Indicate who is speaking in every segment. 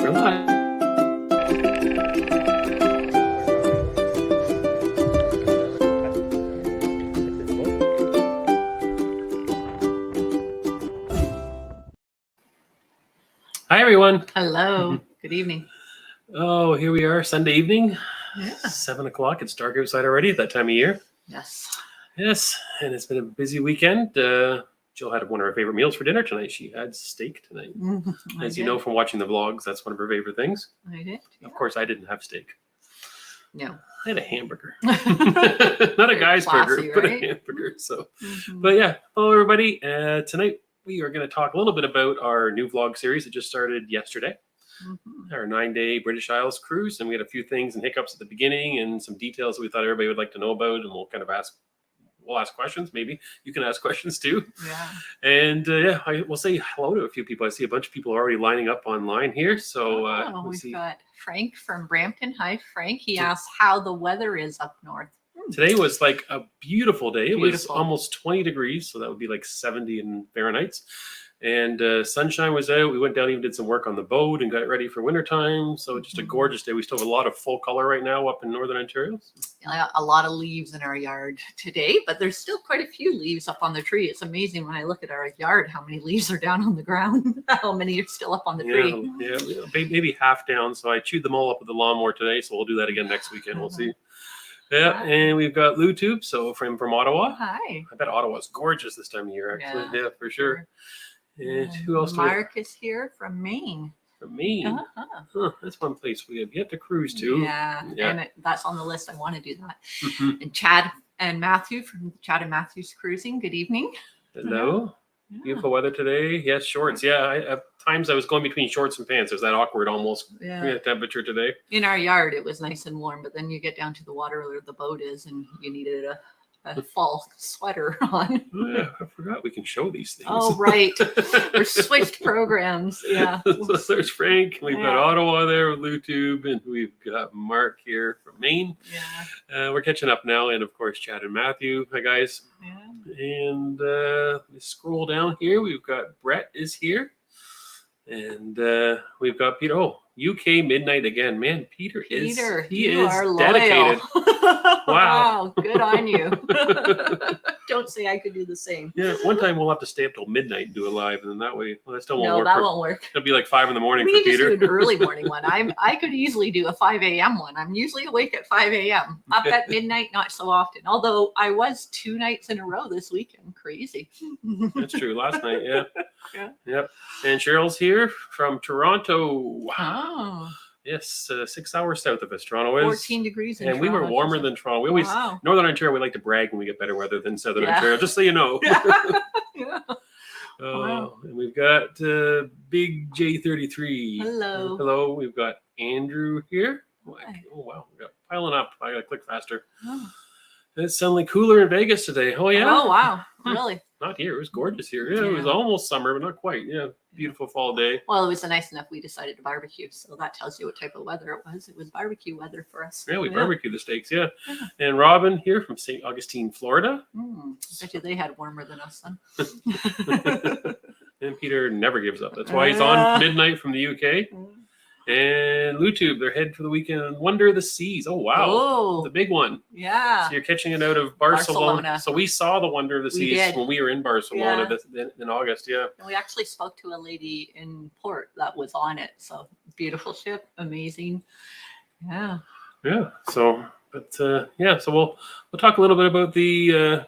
Speaker 1: We're live. Hi, everyone.
Speaker 2: Hello. Good evening.
Speaker 1: Oh, here we are, Sunday evening.
Speaker 2: Yeah.
Speaker 1: 7 o'clock. It's dark outside already at that time of year.
Speaker 2: Yes.
Speaker 1: Yes, and it's been a busy weekend. Jill had one of her favorite meals for dinner tonight. She had steak tonight. As you know from watching the vlogs, that's one of her favorite things.
Speaker 2: I did. Yeah.
Speaker 1: Of course, I didn't have steak.
Speaker 2: No.
Speaker 1: I had a hamburger. Not a guy's burger,
Speaker 2: classy,
Speaker 1: but
Speaker 2: right?
Speaker 1: a hamburger. So, But yeah, hello, everybody. Tonight, we are going to talk a little bit about our new vlog series that just started yesterday. Our 9-day British Isles cruise, and we had a few things and hiccups at the beginning and some details that we thought everybody would like to know about, and we'll kind of we'll ask questions. Maybe you can ask questions too.
Speaker 2: Yeah.
Speaker 1: And we'll say hello to a few people. I see a bunch of people already lining up online here. So
Speaker 2: we've got Frank from Brampton. Hi, Frank. He asked how the weather is up north.
Speaker 1: Today was like a beautiful day. It was
Speaker 2: Beautiful.
Speaker 1: almost 20 degrees, so that would be like 70 in Fahrenheit. And sunshine was out. We went down, even did some work on the boat and got it ready for wintertime. So just a gorgeous day. We still have a lot of full color right now up in Northern Ontario.
Speaker 2: A lot of leaves in our yard today, but there's still quite a few leaves up on the tree. It's amazing when I look at our yard, how many leaves are down on the ground, how many are still up on the tree.
Speaker 1: Yeah, maybe half down. So I chewed them all up with the lawnmower today. So we'll do that again next weekend. We'll see. Yeah, and we've got LiveStream, so from Ottawa.
Speaker 2: Hi.
Speaker 1: I bet Ottawa's gorgeous this time of year, actually. Yeah, for sure. And who else?
Speaker 2: Mark is here from Maine.
Speaker 1: From Maine. That's one place we have yet to cruise to.
Speaker 2: Yeah. And that's on the list. I want to do that. And Chad and Matthew from Chad and Matthew's Cruising. Good evening.
Speaker 1: Hello. Yeah. Beautiful weather today. Yes, shorts. Yeah, at times I was going between shorts and pants. It was that awkward almost temperature today.
Speaker 2: In our yard, it was nice and warm, but then you get down to the water where the boat is, and you needed a fall sweater on.
Speaker 1: Yeah, I forgot we can show these things.
Speaker 2: Oh, right. We're switched programs. Yeah.
Speaker 1: So there's Frank. We've got Ottawa there with LiveStream, and we've got Mark here from Maine. Yeah. We're catching up now, and of course, Chad and Matthew. Hi, guys. Yeah. And let's scroll down here. We've got Brett is here, and we've got Peter. Oh, UK midnight again, man. Peter is dedicated.
Speaker 2: Wow, good on you. Don't say I could do the same.
Speaker 1: Yeah, one time we'll have to stay up till midnight and do a live, and then that way, that still won't work.
Speaker 2: No, that won't work.
Speaker 1: It'll be like 5 in the morning
Speaker 2: we
Speaker 1: for
Speaker 2: just
Speaker 1: Peter.
Speaker 2: Do an early morning one. I could easily do a 5 a.m. one. I'm usually awake at 5 a.m. Up at midnight, not so often. Although I was 2 nights in a row this weekend. Crazy.
Speaker 1: That's true. Last night, yeah. Yep. And Cheryl's here from Toronto. Wow. Yes, 6 hours south of us. Toronto is
Speaker 2: 14 degrees in
Speaker 1: Toronto. We were warmer than Toronto. We always Northern Ontario. We like to brag when we get better weather than Southern Ontario. Just so you know. And we've got Big J33.
Speaker 2: Hello.
Speaker 1: Hello. We've got Andrew here. Oh wow, we got piling up. I gotta click faster. It's suddenly cooler in Vegas today. Oh yeah.
Speaker 2: Oh wow, really?
Speaker 1: Not here. It was gorgeous here. Yeah, it was almost summer, but not quite. Yeah, beautiful fall day.
Speaker 2: Well, it was nice enough we decided to barbecue, so that tells you what type of weather it was. It was barbecue weather for us.
Speaker 1: Yeah, we barbecued the steaks. Yeah. And Robin here from St. Augustine, Florida.
Speaker 2: Bet you they had warmer than us then.
Speaker 1: And Peter never gives up. That's why he's on midnight from the UK. And LiveStream, they're headed for the weekend. Wonder of the Seas. Oh, wow.
Speaker 2: Oh,
Speaker 1: the big one.
Speaker 2: Yeah.
Speaker 1: So you're catching it out of Barcelona. So we saw the Wonder of the Seas when we were in Barcelona in August. Yeah.
Speaker 2: And we actually spoke to a lady in port that was on it. So beautiful ship. Amazing. Yeah. Yeah.
Speaker 1: So, so we'll talk a little bit about the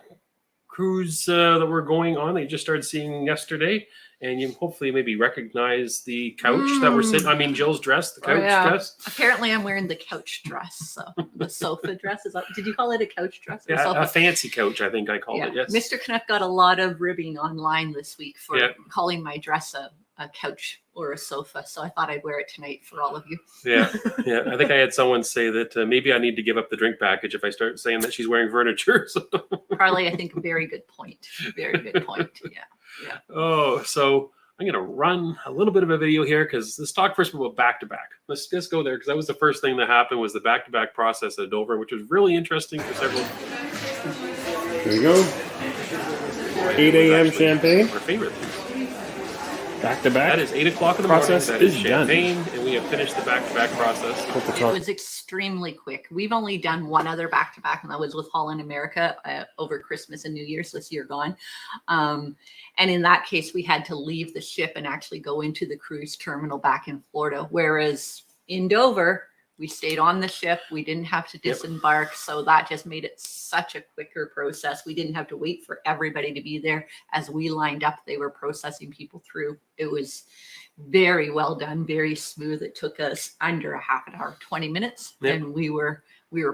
Speaker 1: cruise that we're going on that you just started seeing yesterday. And you hopefully maybe recognize the couch that we're sitting. I mean, Jill's dress, the couch dress.
Speaker 2: Apparently, I'm wearing the couch dress. So the sofa dress did you call it a couch dress? Or
Speaker 1: a fancy couch, I think I called it. Yes.
Speaker 2: Mr. Canuck got a lot of ribbing online this week for calling my dress a couch or a sofa. So I thought I'd wear it tonight for all of you.
Speaker 1: Yeah. I think I had someone say that maybe I need to give up the drink package if I start saying that she's wearing furniture. So.
Speaker 2: Probably, I think, a very good point. Very good point. Yeah.
Speaker 1: Oh, so I'm going to run a little bit of a video here because let's talk first about back-to-back. Let's just go there because that was the first thing that happened was the back-to-back process at Dover, which was really interesting for several.
Speaker 3: Here we go. 8 a.m. champagne.
Speaker 1: Our favorite.
Speaker 3: Back-to-back.
Speaker 1: That is 8 o'clock in the morning.
Speaker 3: Process
Speaker 1: That is
Speaker 3: is done.
Speaker 1: Champagne, and we have finished the back-to-back process.
Speaker 2: It was extremely quick. We've only done one other back-to-back, and that was with Holland America over Christmas and New Year's this year gone. And in that case, we had to leave the ship and actually go into the cruise terminal back in Florida. Whereas in Dover, we stayed on the ship. We didn't have to disembark. So that just made it such a quicker process. We didn't have to wait for everybody to be there. As we lined up, they were processing people through. It was very well done, very smooth. It took us under a half an hour, 20 minutes, and we were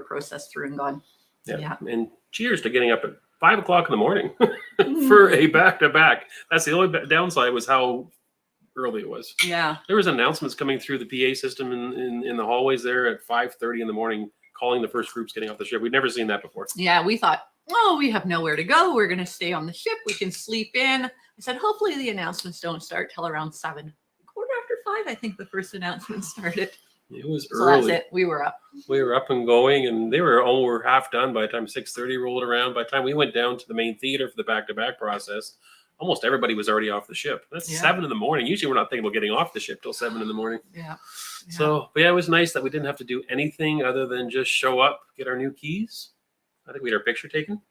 Speaker 2: processed through and gone.
Speaker 1: Yeah. And cheers to getting up at 5 o'clock in the morning for a back-to-back. That's the only downside was how early it was.
Speaker 2: Yeah.
Speaker 1: There was announcements coming through the PA system in the hallways there at 5:30 in the morning, calling the first groups getting off the ship. We'd never seen that before.
Speaker 2: Yeah, we thought, oh, we have nowhere to go. We're going to stay on the ship. We can sleep in. I said, hopefully the announcements don't start till around 7. Quarter after 5, I think the first announcement started.
Speaker 1: It was
Speaker 2: So
Speaker 1: early.
Speaker 2: that's it. We were up.
Speaker 1: We were up and going, and they were over half done by the time 6:30 rolled around. By the time we went down to the main theater for the back-to-back process, almost everybody was already off the ship. That's 7 in the morning. Usually we're not thinking about getting off the ship till 7 in the morning.
Speaker 2: Yeah.
Speaker 1: So, but yeah, it was nice that we didn't have to do anything other than just show up, get our new keys. I think we had our picture taken.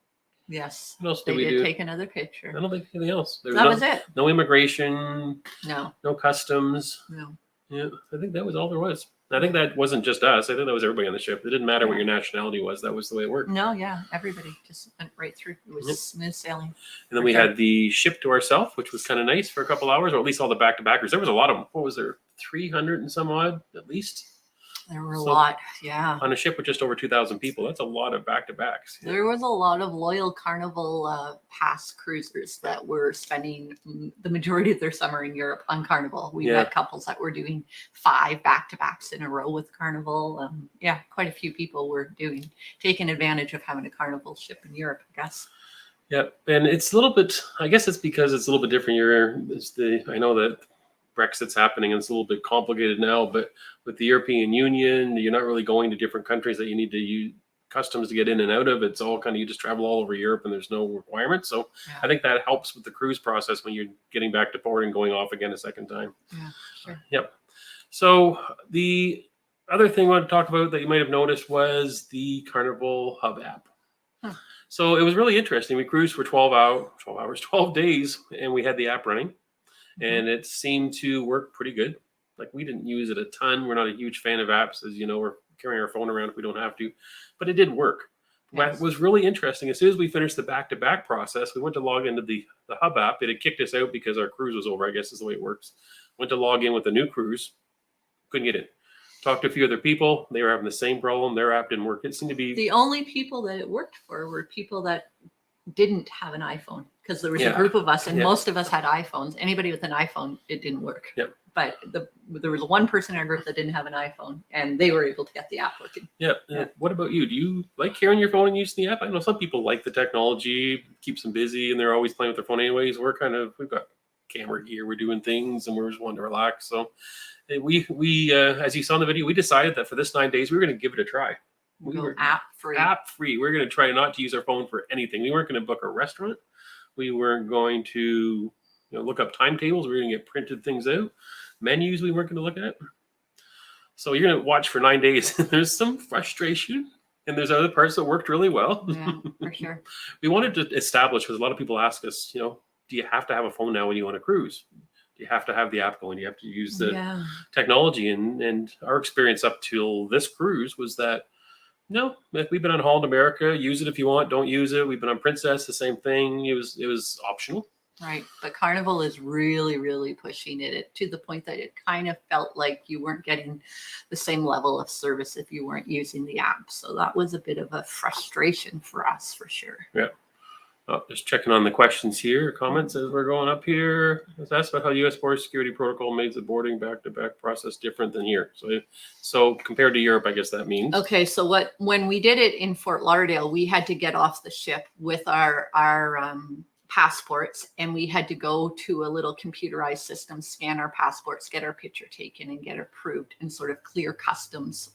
Speaker 2: Yes.
Speaker 1: What else
Speaker 2: They
Speaker 1: did we
Speaker 2: did
Speaker 1: do?
Speaker 2: take another picture.
Speaker 1: I don't think anything else. There
Speaker 2: That was it.
Speaker 1: no immigration,
Speaker 2: No.
Speaker 1: no customs.
Speaker 2: No.
Speaker 1: Yeah, I think that was all there was. I think that wasn't just us. I think that was everybody on the ship. It didn't matter what your nationality was. That was the way it worked.
Speaker 2: No, yeah. Everybody just went right through. It was smooth sailing.
Speaker 1: And then we had the ship to ourselves, which was kind of nice for a couple hours, or at least all the back-to-backers. There was a lot of them. What was there? 300 and some odd, at least?
Speaker 2: There were a lot,
Speaker 1: On a ship with just over 2,000 people. That's a lot of back-to-backs. Yeah.
Speaker 2: There was a lot of loyal Carnival pass cruisers that were spending the majority of their summer in Europe on Carnival. We had couples that were doing 5 back-to-backs in a row with Carnival. Quite a few people were taking advantage of having a Carnival ship in Europe, I guess.
Speaker 1: Yeah, and it's a little bit, I guess it's because it's a little bit different. I know that Brexit's happening and it's a little bit complicated now, but with the European Union, you're not really going to different countries that you need to use customs to get in and out of. It's all kind of, you just travel all over Europe and there's no requirements. So I think that helps with the cruise process when you're getting back to port and going off again a second time.
Speaker 2: Yeah, sure.
Speaker 1: Yep. So the other thing I wanted to talk about that you might have noticed was the Carnival Hub app. So it was really interesting. We cruised for 12 days, and we had the app running. And it seemed to work pretty good. Like, we didn't use it a ton. We're not a huge fan of apps, as you know. We're carrying our phone around if we don't have to, but it did work. What was really interesting, as soon as we finished the back-to-back process, we went to log into the Hub app. It had kicked us out because our cruise was over, I guess is the way it works. Went to log in with a new cruise, couldn't get in. Talked to a few other people. They were having the same problem. Their app didn't work. It seemed to be...
Speaker 2: The only people that it worked for were people that didn't have an iPhone, because there was a group of us and most of us had iPhones. Anybody with an iPhone, it didn't work.
Speaker 1: Yep.
Speaker 2: But there was one person in our group that didn't have an iPhone, and they were able to get the app working.
Speaker 1: Yeah. What about you? Do you like carrying your phone and using the app? I know some people like the technology, keeps them busy, and they're always playing with their phone anyways. We've got camera gear, we're doing things, and we're just wanting to relax. So we as you saw in the video, we decided that for this 9 days, we were going to give it a try. We were
Speaker 2: app free.
Speaker 1: We're going to try not to use our phone for anything. We weren't going to book a restaurant. We weren't going to look up timetables. We were going to get printed things out. Menus we weren't going to look at. So you're going to watch for 9 days. There's some frustration, and there's other parts that worked really well.
Speaker 2: Yeah, for sure.
Speaker 1: We wanted to establish, because a lot of people ask us, do you have to have a phone now when you want to cruise? Do you have to have the app going? Do you have to use the technology? And our experience up till this cruise was that, no, we've been on Holland America. Use it if you want. Don't use it. We've been on Princess. The same thing. It was optional.
Speaker 2: Right. But Carnival is really, really pushing it to the point that it kind of felt like you weren't getting the same level of service if you weren't using the app. So that was a bit of a frustration for us, for sure.
Speaker 1: Yeah. Just checking on the questions here, comments as we're going up here. Let's ask about how U.S. border security protocol makes the boarding back-to-back process different than here. So compared to Europe, I guess that means.
Speaker 2: Okay, so when we did it in Fort Lauderdale, we had to get off the ship with our passports, and we had to go to a little computerized system, scan our passports, get our picture taken, and get approved, and sort of clear customs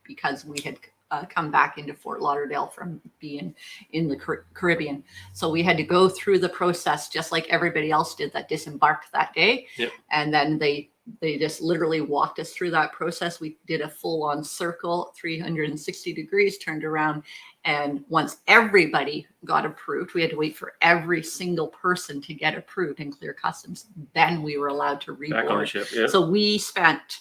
Speaker 2: because we had come back into Fort Lauderdale from being in the Caribbean. So we had to go through the process just like everybody else did that disembarked that day.
Speaker 1: Yep.
Speaker 2: And then they just literally walked us through that process. We did a full-on circle, 360 degrees, turned around. And once everybody got approved, we had to wait for every single person to get approved and clear customs. Then we were allowed to reboard.
Speaker 1: Back on the ship, yeah.
Speaker 2: So we spent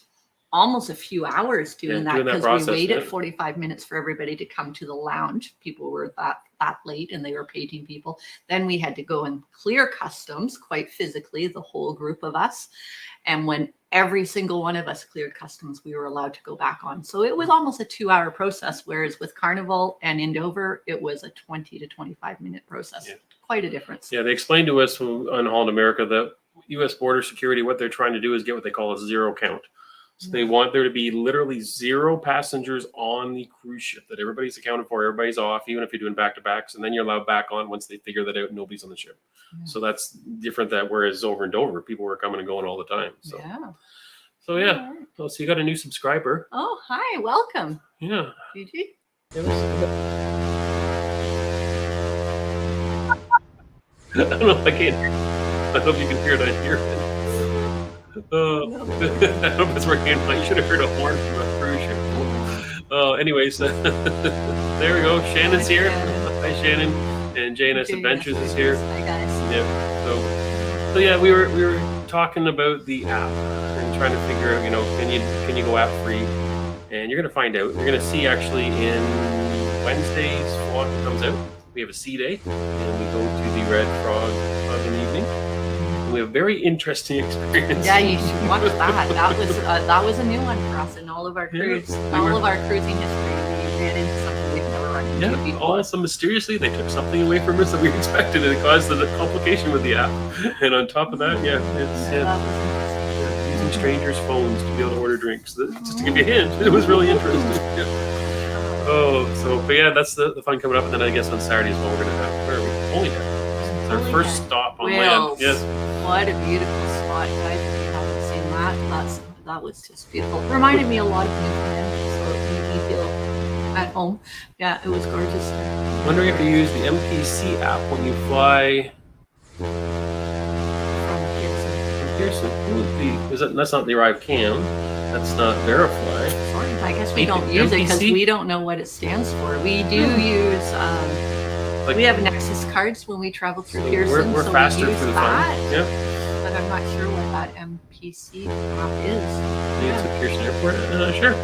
Speaker 2: almost a few hours doing that because we waited 45 minutes for everybody to come to the lounge. People were that late and they were painting people. Then we had to go and clear customs quite physically, the whole group of us. And when every single one of us cleared customs, we were allowed to go back on. So it was almost a 2-hour process, whereas with Carnival and in Dover, it was a 20 to 25-minute process. Yeah. Quite a difference.
Speaker 1: Yeah, they explained to us on Holland America that U.S. border security, what they're trying to do is get what they call a zero count. So they want there to be literally 0 passengers on the cruise ship, that everybody's accounted for, everybody's off, even if you're doing back-to-backs, and then you're allowed back on once they figure that out and nobody's on the ship. Yeah. So that's different that whereas over in Dover, people were coming and going all the time. So yeah. Right. So you got a new subscriber.
Speaker 2: Oh, hi, welcome.
Speaker 1: Yeah.
Speaker 2: Gigi?
Speaker 1: I don't know if I can. I hope you can hear it on here. I hope it's working. I should have heard a horn from a cruise ship. Anyways, there we go. Shannon's here. Hi, Shannon. And JNS Adventures is here.
Speaker 2: Hi, guys.
Speaker 1: Yeah. So yeah, we were talking about the app and trying to figure out, can you go app free? And you're gonna find out. You're gonna see actually in Wednesday's vlog that comes out. We have a sea day, and we go to the Red Frog Pub in the evening. We have a very interesting experience.
Speaker 2: Yeah, you should watch that. That was a new one for us in all of our cruise, of our cruising history. We ran into something we've never run into before.
Speaker 1: Also mysteriously, they took something away from us that we expected, and it caused a complication with the app. And on top of that, it's using strangers' phones to be able to order drinks. Just to give you a hint, it was really interesting. But yeah, that's the fun coming up. And then I guess on Saturday as well, we're gonna have Holy Head. It's our first stop on land. Yes.
Speaker 2: What a beautiful spot, guys. If you haven't seen that, that was just beautiful. It reminded me a lot of Newfoundland, so it made me feel at home. Yeah, it was gorgeous.
Speaker 1: I'm wondering if you use the MPC app when you fly from Pearson. That's not the Arrive Cam. That's not Verify.
Speaker 2: Sorry, I guess we don't use it because we don't know what it stands for. We do use. We have Nexus cards when we travel through Pearson.
Speaker 1: We're faster through the fun. Yeah.
Speaker 2: But I'm not sure what that MPC app is.
Speaker 1: It's at Pearson Airport? Sure.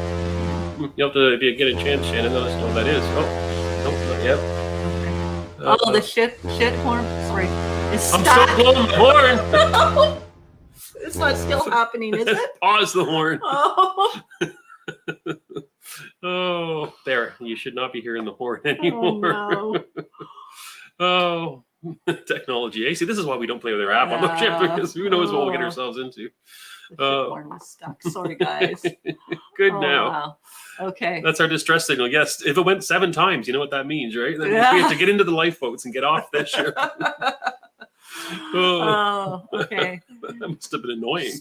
Speaker 1: You'll have to, if you get a chance, Shannon, let us know what that is. Oh, nope, not yet.
Speaker 2: Okay. The shit horn. Sorry.
Speaker 1: I'm still blowing the horn.
Speaker 2: It's not still happening, is it?
Speaker 1: Pause the horn.
Speaker 2: Oh.
Speaker 1: Oh, there. You should not be hearing the horn anymore.
Speaker 2: Oh,
Speaker 1: no. Technology. Hey, see, this is why we don't play with our app on the ship, because who knows what we'll get ourselves into.
Speaker 2: The horn was stuck. Sorry, guys.
Speaker 1: Good now.
Speaker 2: Wow. Okay.
Speaker 1: That's our distress signal. Yes, if it went 7 times, you know what that means, right? Then we have to get into the lifeboats and get off this ship.
Speaker 2: Okay.
Speaker 1: That must have been annoying.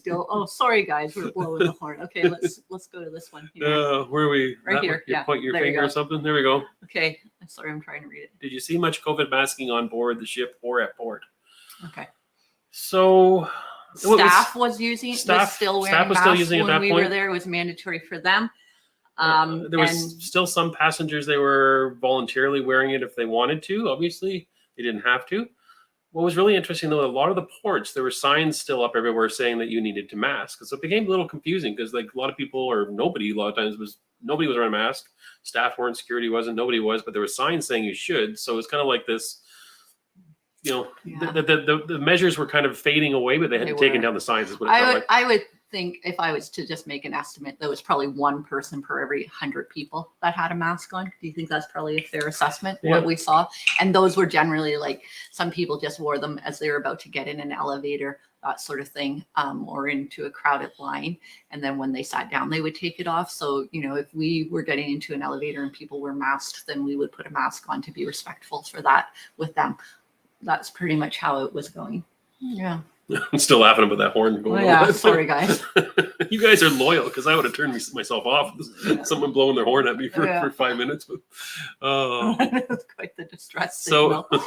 Speaker 2: Sorry, guys, we're blowing the horn. Okay, let's go to this one here.
Speaker 1: Where are we?
Speaker 2: Right here.
Speaker 1: You point your finger or something. There we go.
Speaker 2: Okay. Sorry, I'm trying to read it.
Speaker 1: Did you see much COVID masking on board the ship or at port?
Speaker 2: Okay.
Speaker 1: So
Speaker 2: staff was still wearing masks when we were there. It was mandatory for them.
Speaker 1: There was still some passengers, they were voluntarily wearing it if they wanted to. Obviously, they didn't have to. What was really interesting, though, a lot of the ports, there were signs still up everywhere saying that you needed to mask. So it became a little confusing because, like, a lot of people, or nobody, a lot of times nobody was wearing a mask. Staff weren't, security wasn't, nobody was, but there were signs saying you should. So it's kind of like this, the measures were kind of fading away, but they hadn't taken down the signs. Is what it felt like.
Speaker 2: I would think if I was to just make an estimate, there was probably 1 person per every 100 people that had a mask on. Do you think that's probably a fair assessment? Yeah. What we saw, and those were generally like some people just wore them as they were about to get in an elevator, that sort of thing, or into a crowded line, and then when they sat down, they would take it off. So if we were getting into an elevator and people were masked, then we would put a mask on to be respectful for that with them. That's pretty much how it was going. Yeah.
Speaker 1: I'm still laughing about that horn
Speaker 2: Oh,
Speaker 1: going
Speaker 2: yeah,
Speaker 1: on.
Speaker 2: sorry, guys.
Speaker 1: You guys are loyal because I would have turned myself off. Someone blowing their horn at me for 5 minutes. But,
Speaker 2: It's quite the distress signal.
Speaker 1: so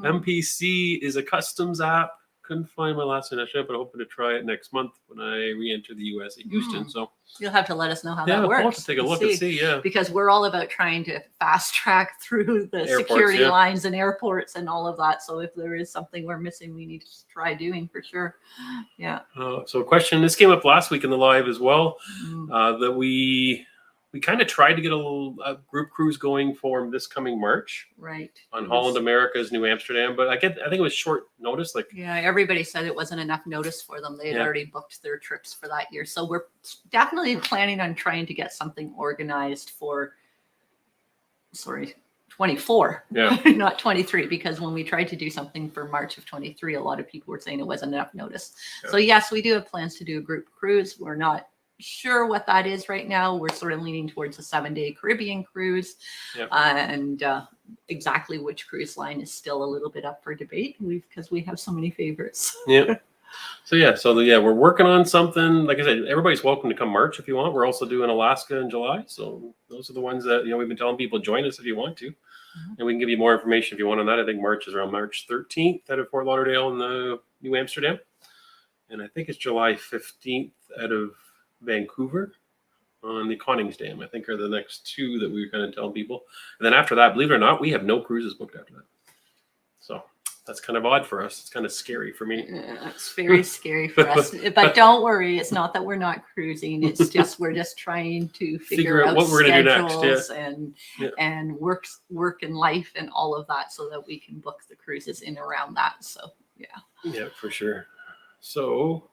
Speaker 1: MPC is a customs app. Couldn't find my last initiative, but hoping to try it next month when I re-enter the US at Houston. So
Speaker 2: you'll have to let us know how
Speaker 1: yeah,
Speaker 2: that works.
Speaker 1: I'll have to take a look and see. Yeah,
Speaker 2: because we're all about trying to fast track through the
Speaker 1: Airports,
Speaker 2: security
Speaker 1: yeah.
Speaker 2: lines and airports and all of that. So if there is something we're missing, we need to try doing for sure. Yeah.
Speaker 1: So a question, this came up last week in the live as well,
Speaker 2: Mm.
Speaker 1: that we kind of tried to get a group cruise going for this coming March
Speaker 2: Right.
Speaker 1: on Holland America's New Amsterdam, but I think it was short notice. Like,
Speaker 2: yeah, everybody said it wasn't enough notice for them. They had
Speaker 1: Yeah.
Speaker 2: already booked their trips for that year. So we're definitely planning on trying to get something organized for 24,
Speaker 1: Yeah.
Speaker 2: not 23, because when we tried to do something for March of 23, a lot of people were saying it wasn't enough notice.
Speaker 1: Yeah.
Speaker 2: So yes, we do have plans to do a group cruise. We're not sure what that is right now. We're sort of leaning towards a 7-day Caribbean cruise.
Speaker 1: Yeah.
Speaker 2: And exactly which cruise line is still a little bit up for debate because we have so many favorites.
Speaker 1: Yeah. So we're working on something. Like I said, everybody's welcome to come March if you want. We're also doing Alaska in July. So those are the ones that, we've been telling people join us if you want to. And we can give you more information if you want on that. I think March is around March 13th out of Fort Lauderdale in the New Amsterdam. And I think it's July 15th out of Vancouver on the Koningsdam. I think are the next two that we were kind of telling people. And then after that, believe it or not, we have no cruises booked after that. So that's kind of odd for us. It's kind of scary for me.
Speaker 2: Yeah, it's very scary for us. But don't worry, it's not that we're not cruising. It's just we're just trying to figure out
Speaker 1: what we're going to do next.
Speaker 2: Yeah. and work and life and all of that so that we can book the cruises in around that. So
Speaker 1: Yeah, for sure. So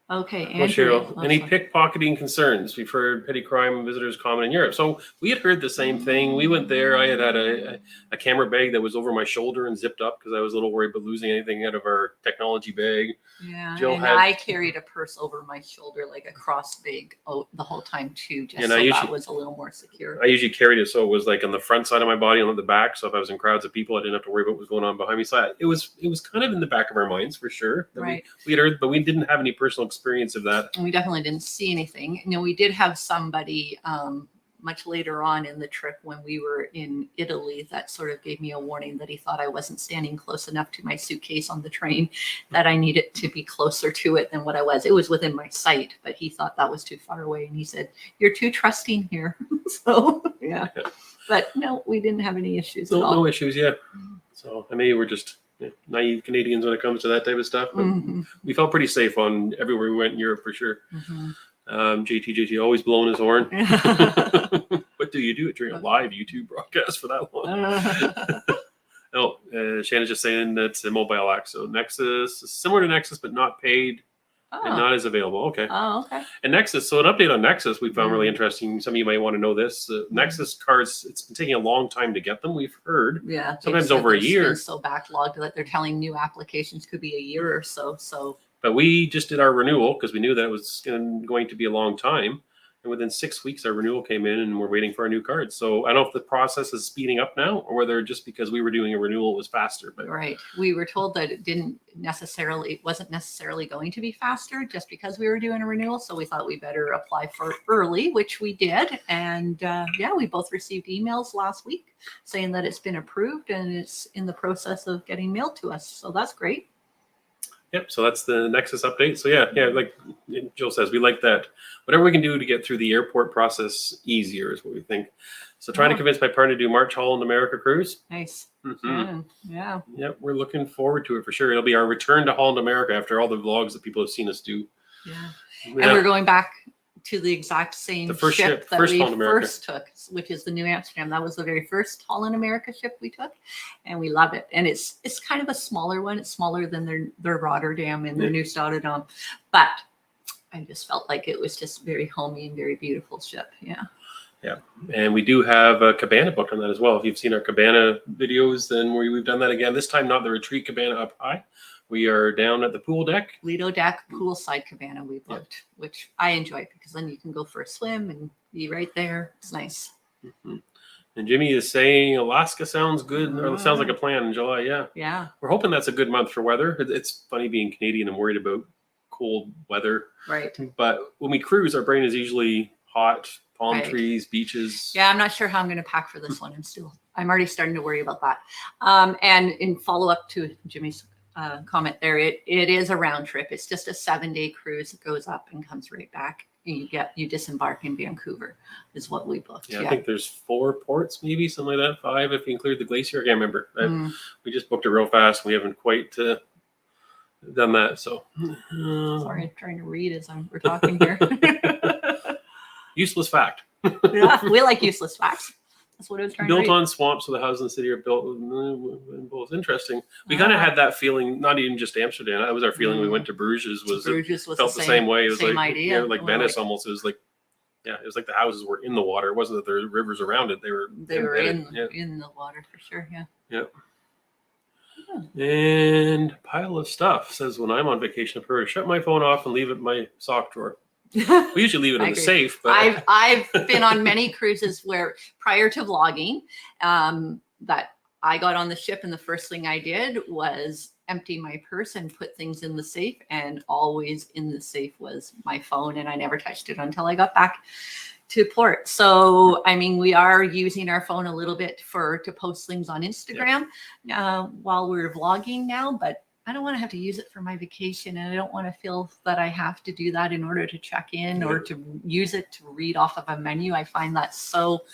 Speaker 2: okay,
Speaker 1: well,
Speaker 2: Andrew,
Speaker 1: Cheryl, any pickpocketing concerns? We've heard petty crime visitors common in Europe. So we had heard the same thing. We went there. I had a camera bag that was over my shoulder and zipped up because I was a little worried about losing anything out of our technology bag.
Speaker 2: Yeah,
Speaker 1: Jill
Speaker 2: and I carried a purse over my shoulder, like a cross bag, the whole time too, just so that was a little more secure.
Speaker 1: I usually carried it so it was like on the front side of my body and on the back. So if I was in crowds of people, I didn't have to worry about what was going on behind me. So it was kind of in the back of our minds for sure.
Speaker 2: Right.
Speaker 1: We had heard, but we didn't have any personal experience of that.
Speaker 2: And we definitely didn't see anything. We did have somebody much later on in the trip when we were in Italy that sort of gave me a warning that he thought I wasn't standing close enough to my suitcase on the train, that I needed to be closer to it than what I was. It was within my sight, but he thought that was too far away. And he said, "You're too trusting here." So, yeah. But no, we didn't have any issues at all.
Speaker 1: No issues, yeah. So maybe we're just naive Canadians when it comes to that type of stuff. But we felt pretty safe on everywhere we went in Europe for sure. JT always blowing his horn. What do you do during a live YouTube broadcast for that long? Shannon's just saying that's a mobile app. So Nexus is similar to Nexus, but not paid and not as available. Okay.
Speaker 2: Oh, okay.
Speaker 1: And Nexus, so an update on Nexus we found really interesting. Some of you might want to know this. Nexus cards, it's been taking a long time to get them, we've heard.
Speaker 2: Yeah.
Speaker 1: Sometimes over a year.
Speaker 2: It's so backlogged that they're telling new applications could be a year or so.
Speaker 1: But we just did our renewal because we knew that it was going to be a long time. And within 6 weeks, our renewal came in and we're waiting for our new cards. So I don't know if the process is speeding up now or whether just because we were doing a renewal, it was faster. But
Speaker 2: right. We were told that it wasn't necessarily going to be faster just because we were doing a renewal. So we thought we better apply for it early, which we did. And we both received emails last week saying that it's been approved and it's in the process of getting mailed to us. So that's great.
Speaker 1: Yep. So that's the Nexus update. So yeah, like Jill says, we like that. Whatever we can do to get through the airport process easier is what we think. So trying to convince my partner to do March Holland America cruise.
Speaker 2: Nice.
Speaker 1: Yeah. Yep. We're looking forward to it for sure. It'll be our return to Holland America after all the vlogs that people have seen us do.
Speaker 2: Yeah. And we're going back to the exact same ship that we first took, which is the New Amsterdam. That was the very first Holland America ship we took, and we love it. And it's kind of a smaller one. It's smaller than their Rotterdam and their New Rotterdam, but I just felt like it was just very homey and very beautiful ship. Yeah.
Speaker 1: Yeah, and we do have a cabana booked on that as well. If you've seen our cabana videos, then we've done that again. This time, not the retreat cabana up high. We are down at the pool deck.
Speaker 2: Lido deck, poolside cabana we booked, which I enjoy because then you can go for a swim and be right there. It's nice.
Speaker 1: And Jimmy is saying Alaska sounds good, or it sounds like a plan in July. Yeah.
Speaker 2: Yeah.
Speaker 1: We're hoping that's a good month for weather. It's funny being Canadian and worried about cold weather.
Speaker 2: Right.
Speaker 1: But when we cruise, our brain is usually hot, palm
Speaker 2: Right.
Speaker 1: trees, beaches.
Speaker 2: Yeah, I'm not sure how I'm going to pack for this one. I'm already starting to worry about that. And in follow up to Jimmy's comment there, it is a round trip. It's just a 7-day cruise. It goes up and comes right back. You disembark in Vancouver is what we booked.
Speaker 1: Yeah, I think there's 4 ports, maybe something like that. 5 if you include the glacier. I can't remember. We just booked it real fast. We haven't quite done that. So
Speaker 2: sorry, I'm trying to read as we're talking here.
Speaker 1: Useless fact.
Speaker 2: Yeah, we like useless facts. That's what I was trying to read.
Speaker 1: Built on swamps, so the houses in the city are built with both. Interesting. We kind of had that feeling, not even just Amsterdam. That was our feeling. We went to Bruges. Felt the same way. It was
Speaker 2: same
Speaker 1: like
Speaker 2: idea.
Speaker 1: like Venice almost. It was like it was like the houses were in the water. It wasn't that there were rivers around it. They were
Speaker 2: in the water for sure. Yeah.
Speaker 1: Yep. And pile of stuff says when I'm on vacation, I prefer to shut my phone off and leave it in my sock drawer. We usually leave it in the safe, but
Speaker 2: I've been on many cruises where prior to vlogging, that I got on the ship and the first thing I did was empty my purse and put things in the safe, and always in the safe was my phone, and I never touched it until I got back to port. So I mean, we are using our phone a little bit to post things on Instagram while we're vlogging now, but I don't want to have to use it for my vacation, and I don't want to feel that I have to do that in order to check in or to use it to read off of a menu. I find that so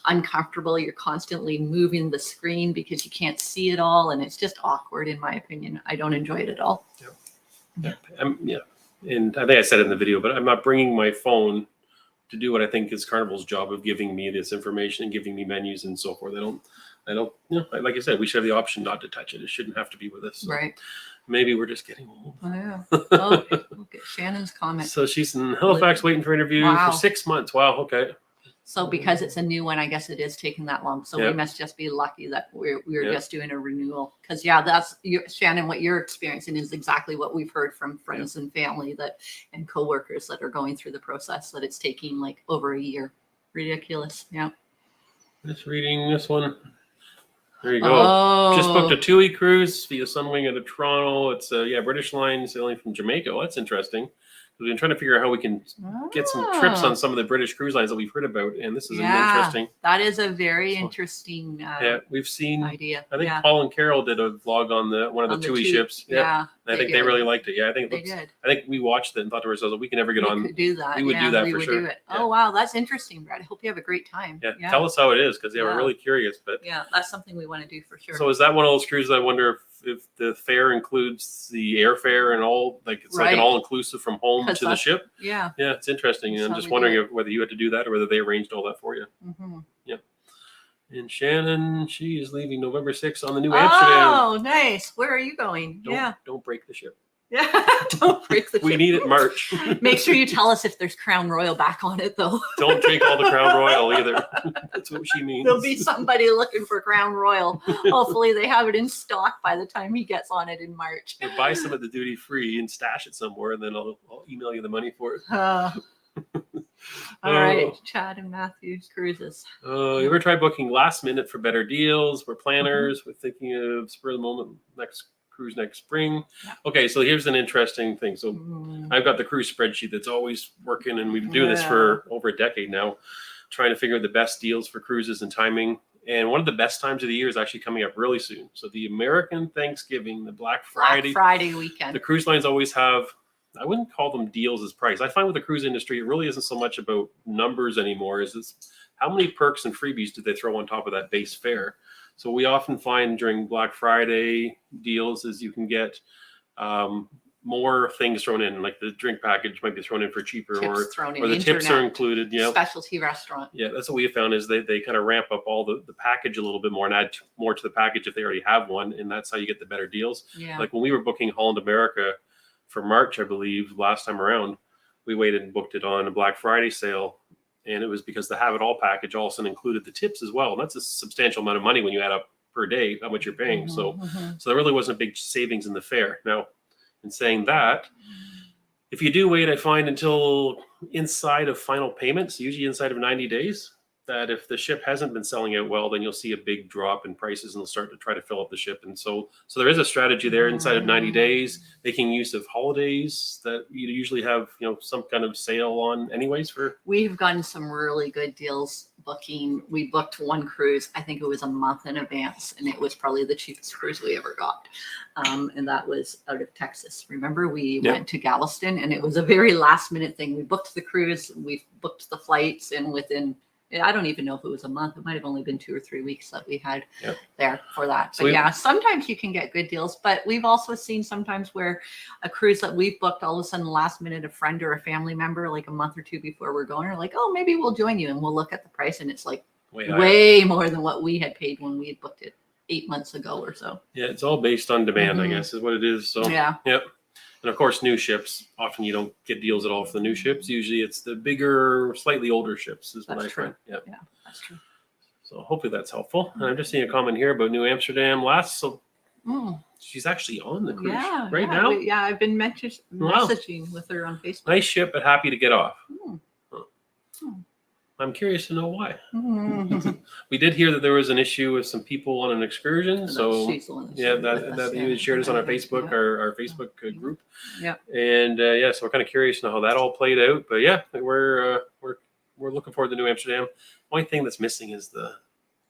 Speaker 2: uncomfortable. You're constantly moving the screen because you can't see it all, and it's just awkward in my opinion. I don't enjoy it at all.
Speaker 1: Yeah. And I think I said it in the video, but I'm not bringing my phone to do what I think is Carnival's job of giving me this information and giving me menus and so forth. I don't, like I said, we should have the option not to touch it. It shouldn't have to be with us. So
Speaker 2: right.
Speaker 1: Maybe we're just getting old.
Speaker 2: Oh, yeah. Oh, look at Shannon's comment.
Speaker 1: So she's in Halifax waiting for interview for 6 months. Wow. Okay.
Speaker 2: So because it's a new one, I guess it is taking that long. So we must just be lucky that we're just doing a renewal. Because that's Shannon, what you're experiencing is exactly what we've heard from friends and family and coworkers that are going through the process, that it's taking like over a year. Ridiculous. Yeah.
Speaker 1: Just reading this one. There you go. Just booked a 2-week cruise via Sunwing out of Toronto. It's British Line sailing from Jamaica. Oh, that's interesting. We've been trying to figure out how we can get some trips on some of the British cruise lines that we've heard about, and this is interesting.
Speaker 2: That is a very interesting
Speaker 1: we've seen
Speaker 2: idea.
Speaker 1: I think Paul and Carol did a vlog on one of the TUI ships. Yeah, and I think they really liked it. Yeah, I think
Speaker 2: they did.
Speaker 1: I think we watched it and thought to ourselves, we can never get on.
Speaker 2: Could do that.
Speaker 1: We would do that for sure.
Speaker 2: Do it. Oh wow, that's interesting, Brad. I hope you have a great time.
Speaker 1: Yeah, tell us how it is, because we're really curious. But
Speaker 2: that's something we want to do for sure.
Speaker 1: So is that one of those cruises? I wonder if the fare includes the airfare and all, like it's like an all-inclusive from home to the ship.
Speaker 2: Yeah,
Speaker 1: it's interesting. And I'm just wondering whether you had to do that or whether they arranged all that for you. Mm-hmm. Yep. And Shannon, she is leaving November 6th on the New Amsterdam.
Speaker 2: Oh, nice. Where are you going?
Speaker 1: Don't break the ship.
Speaker 2: Yeah, don't break the ship.
Speaker 1: We need it March.
Speaker 2: Make sure you tell us if there's Crown Royal back on it, though.
Speaker 1: Don't drink all the Crown Royal either. That's what she means.
Speaker 2: There'll be somebody looking for Crown Royal. Hopefully they have it in stock by the time he gets on it in March.
Speaker 1: Or buy some at the duty free and stash it somewhere, and then I'll email you the money for it.
Speaker 2: All right, Chad and Matthew's cruises.
Speaker 1: You ever try booking last minute for better deals? We're planners. We're thinking of spur of the moment cruise next spring. Okay, so here's an interesting thing. So I've got the cruise spreadsheet that's always working, and we've been doing this for over a decade now, trying to figure out the best deals for cruises and timing. And one of the best times of the year is actually coming up really soon. So the American Thanksgiving, the Black Friday weekend. The cruise lines always have, I wouldn't call them deals as price. I find with the cruise industry, it really isn't so much about numbers anymore. It's how many perks and freebies do they throw on top of that base fare? So we often find during Black Friday deals is you can get more things thrown in, like the drink package might be thrown in for cheaper, or the tips are included.
Speaker 2: Specialty restaurant.
Speaker 1: Yeah, that's what we have found is they kind of ramp up all the package a little bit more and add more to the package if they already have one, and that's how you get the better deals. Yeah. Like when we were booking Holland America for March, I believe, last time around, we waited and booked it on a Black Friday sale. And it was because the Have It All package also included the tips as well. And that's a substantial amount of money when you add up per day, how much you're paying. So there really wasn't a big savings in the fare. Now, in saying that, if you do wait, I find until inside of final payments, usually inside of 90 days, that if the ship hasn't been selling out well, then you'll see a big drop in prices and they'll start to try to fill up the ship. And so there is a strategy there inside of 90 days, making use of holidays that you usually have, some kind of sale on anyways for.
Speaker 2: We've gotten some really good deals booking. We booked one cruise, I think it was a month in advance, and it was probably the cheapest cruise we ever got. And that was out of Texas. Remember, we went to Galveston, and it was a very last minute thing. We booked the cruise, we booked the flights, and within, I don't even know if it was a month. It might have only been 2 or 3 weeks that we had there for that.
Speaker 1: So
Speaker 2: but sometimes you can get good deals. But we've also seen sometimes where a cruise that we've booked, all of a sudden last minute, a friend or a family member, like a month or two before we're going, are like, oh, maybe we'll join you. And we'll look at the price and it's like way more than what we had paid when we had booked it 8 months ago or so.
Speaker 1: Yeah, it's all based on demand, I guess, is what it is. So And of course, new ships, often you don't get deals at all for the new ships. Usually it's the bigger, slightly older ships is what I find. Yeah,
Speaker 2: that's true.
Speaker 1: So hopefully that's helpful. And I'm just seeing a comment here about New Amsterdam last. So she's actually on the cruise right now.
Speaker 2: I've been messaging with her on Facebook.
Speaker 1: Nice ship, but happy to get off. I'm curious to know why. We did hear that there was an issue with some people on an excursion. So that you shared us on our Facebook, our Facebook group.
Speaker 2: Yeah.
Speaker 1: And so we're kind of curious to know how that all played out. But we're looking forward to New Amsterdam. Only thing that's missing is the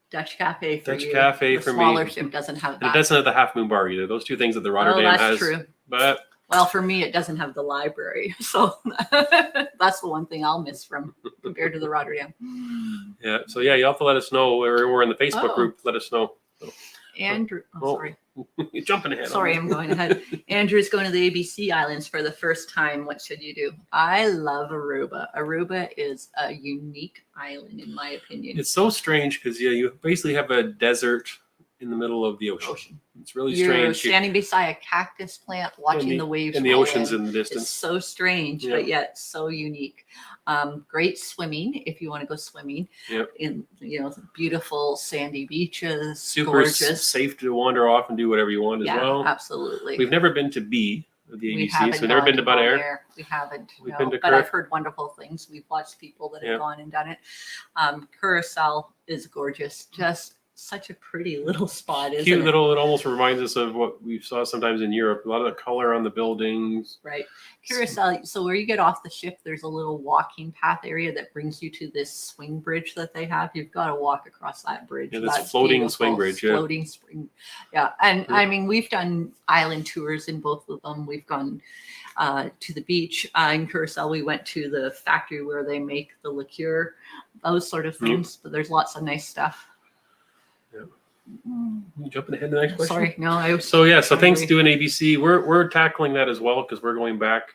Speaker 2: Dutch Cafe for you.
Speaker 1: Cafe
Speaker 2: the
Speaker 1: for me.
Speaker 2: Smaller ship doesn't have that.
Speaker 1: And it doesn't have the Half Moon Bar either. Those two things that the Rotterdam has.
Speaker 2: True.
Speaker 1: But
Speaker 2: well, for me, it doesn't have the library. So that's the one thing I'll miss from compared to the Rotterdam.
Speaker 1: Yeah. So you'll have to let us know. We're in the Facebook group. Let us know. So.
Speaker 2: Andrew, sorry.
Speaker 1: You're jumping ahead.
Speaker 2: Sorry, I'm going ahead. Andrew's going to the ABC Islands for the first time. What should you do? I love Aruba. Aruba is a unique island, in my opinion.
Speaker 1: It's so strange because you basically have a desert in the middle of the ocean. It's really strange.
Speaker 2: You're standing beside a cactus plant, watching the waves.
Speaker 1: And the ocean's in the distance.
Speaker 2: It's so strange, but yet so unique. Great swimming if you want to go swimming. In beautiful sandy beaches,
Speaker 1: super
Speaker 2: gorgeous,
Speaker 1: safe to wander off and do whatever you want as well.
Speaker 2: Absolutely.
Speaker 1: We've never been to B, the ABC.
Speaker 2: We've
Speaker 1: never been to Bud Air.
Speaker 2: We haven't.
Speaker 1: We've been to
Speaker 2: but I've heard wonderful things. We've watched people that have gone and done it. Curacao is gorgeous. Just such a pretty little spot, isn't
Speaker 1: Cute
Speaker 2: it?
Speaker 1: little, it almost reminds us of what we saw sometimes in Europe. A lot of the color on the buildings.
Speaker 2: Right. Curacao, so where you get off the ship, there's a little walking path area that brings you to this swing bridge that they have. You've got to walk across that bridge.
Speaker 1: Yeah, this floating swing bridge.
Speaker 2: Floating spring. Yeah. And I mean, we've done island tours in both of them. We've gone to the beach. In Curacao, we went to the factory where they make the liqueur, those sort of things. But there's lots of nice stuff.
Speaker 1: You jumping ahead to the next question?
Speaker 2: Sorry, no.
Speaker 1: So thanks to an ABC. We're tackling that as well because we're going back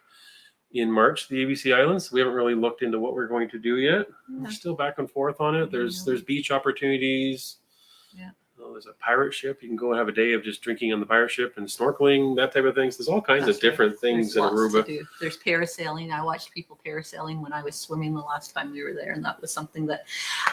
Speaker 1: in March to the ABC Islands. We haven't really looked into what we're going to do yet. We're still back and forth on it. There's beach opportunities.
Speaker 2: Yeah.
Speaker 1: There's a pirate ship. You can go and have a day of just drinking on the pirate ship and snorkeling, that type of things. There's all kinds of different things in Aruba.
Speaker 2: There's parasailing. I watched people parasailing when I was swimming the last time we were there, and that was something that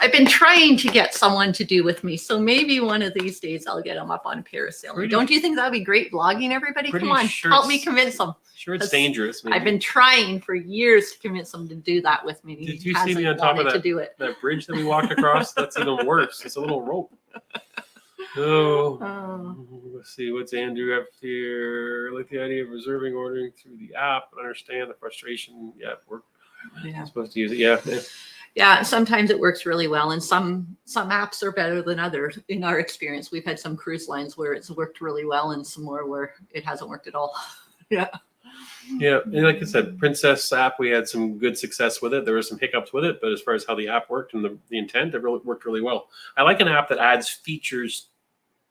Speaker 2: I've been trying to get someone to do with me. So maybe one of these days I'll get them up on parasailing. Don't you think that would be great vlogging, everybody? Come on, help me convince them.
Speaker 1: Sure, it's dangerous. Maybe.
Speaker 2: I've been trying for years to convince them to do that with me.
Speaker 1: Did you see me on top of that bridge that we walked across? That's even worse. It's a little rope. Let's see. What's Andrew have here? I like the idea of reserving, ordering through the app. I understand the frustration. We're supposed to use it.
Speaker 2: Yeah, sometimes it works really well, and some apps are better than others. In our experience, we've had some cruise lines where it's worked really well, and some more where it hasn't worked at all. Yeah,
Speaker 1: and like I said, Princess app, we had some good success with it. There were some hiccups with it, but as far as how the app worked and the intent, it really worked really well. I like an app that adds features,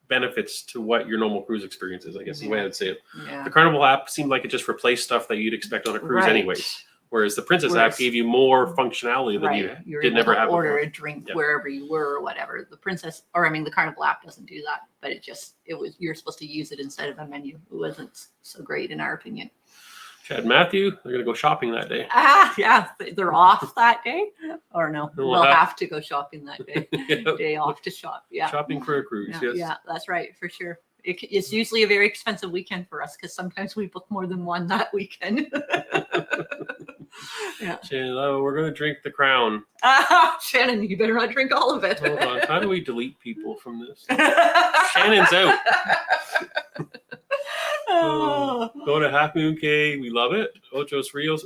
Speaker 1: benefits to what your normal cruise experience is, I guess is the way I'd say it. The Carnival app seemed like it just replaced stuff that you'd expect on a cruise anyways. Whereas the Princess app gave you more functionality than you did never have
Speaker 2: order
Speaker 1: before.
Speaker 2: A drink wherever you were or whatever. The the Carnival app doesn't do that, but you're supposed to use it instead of a menu. It wasn't so great in our opinion.
Speaker 1: Chad and Matthew, they're going to go shopping that day.
Speaker 2: They're off that day, or no? We'll have to go shopping that day. Day off to shop. Yeah,
Speaker 1: shopping for a cruise.
Speaker 2: Yeah, that's right for sure. It's usually a very expensive weekend for us because sometimes we book more than one that weekend. Yeah.
Speaker 1: Shannon, we're going to drink the Crown.
Speaker 2: Shannon, you better not drink all of it.
Speaker 1: Hold on. How do we delete people from this? Shannon's out. Go to Half Moon Cay. We love it. Ochos Rios.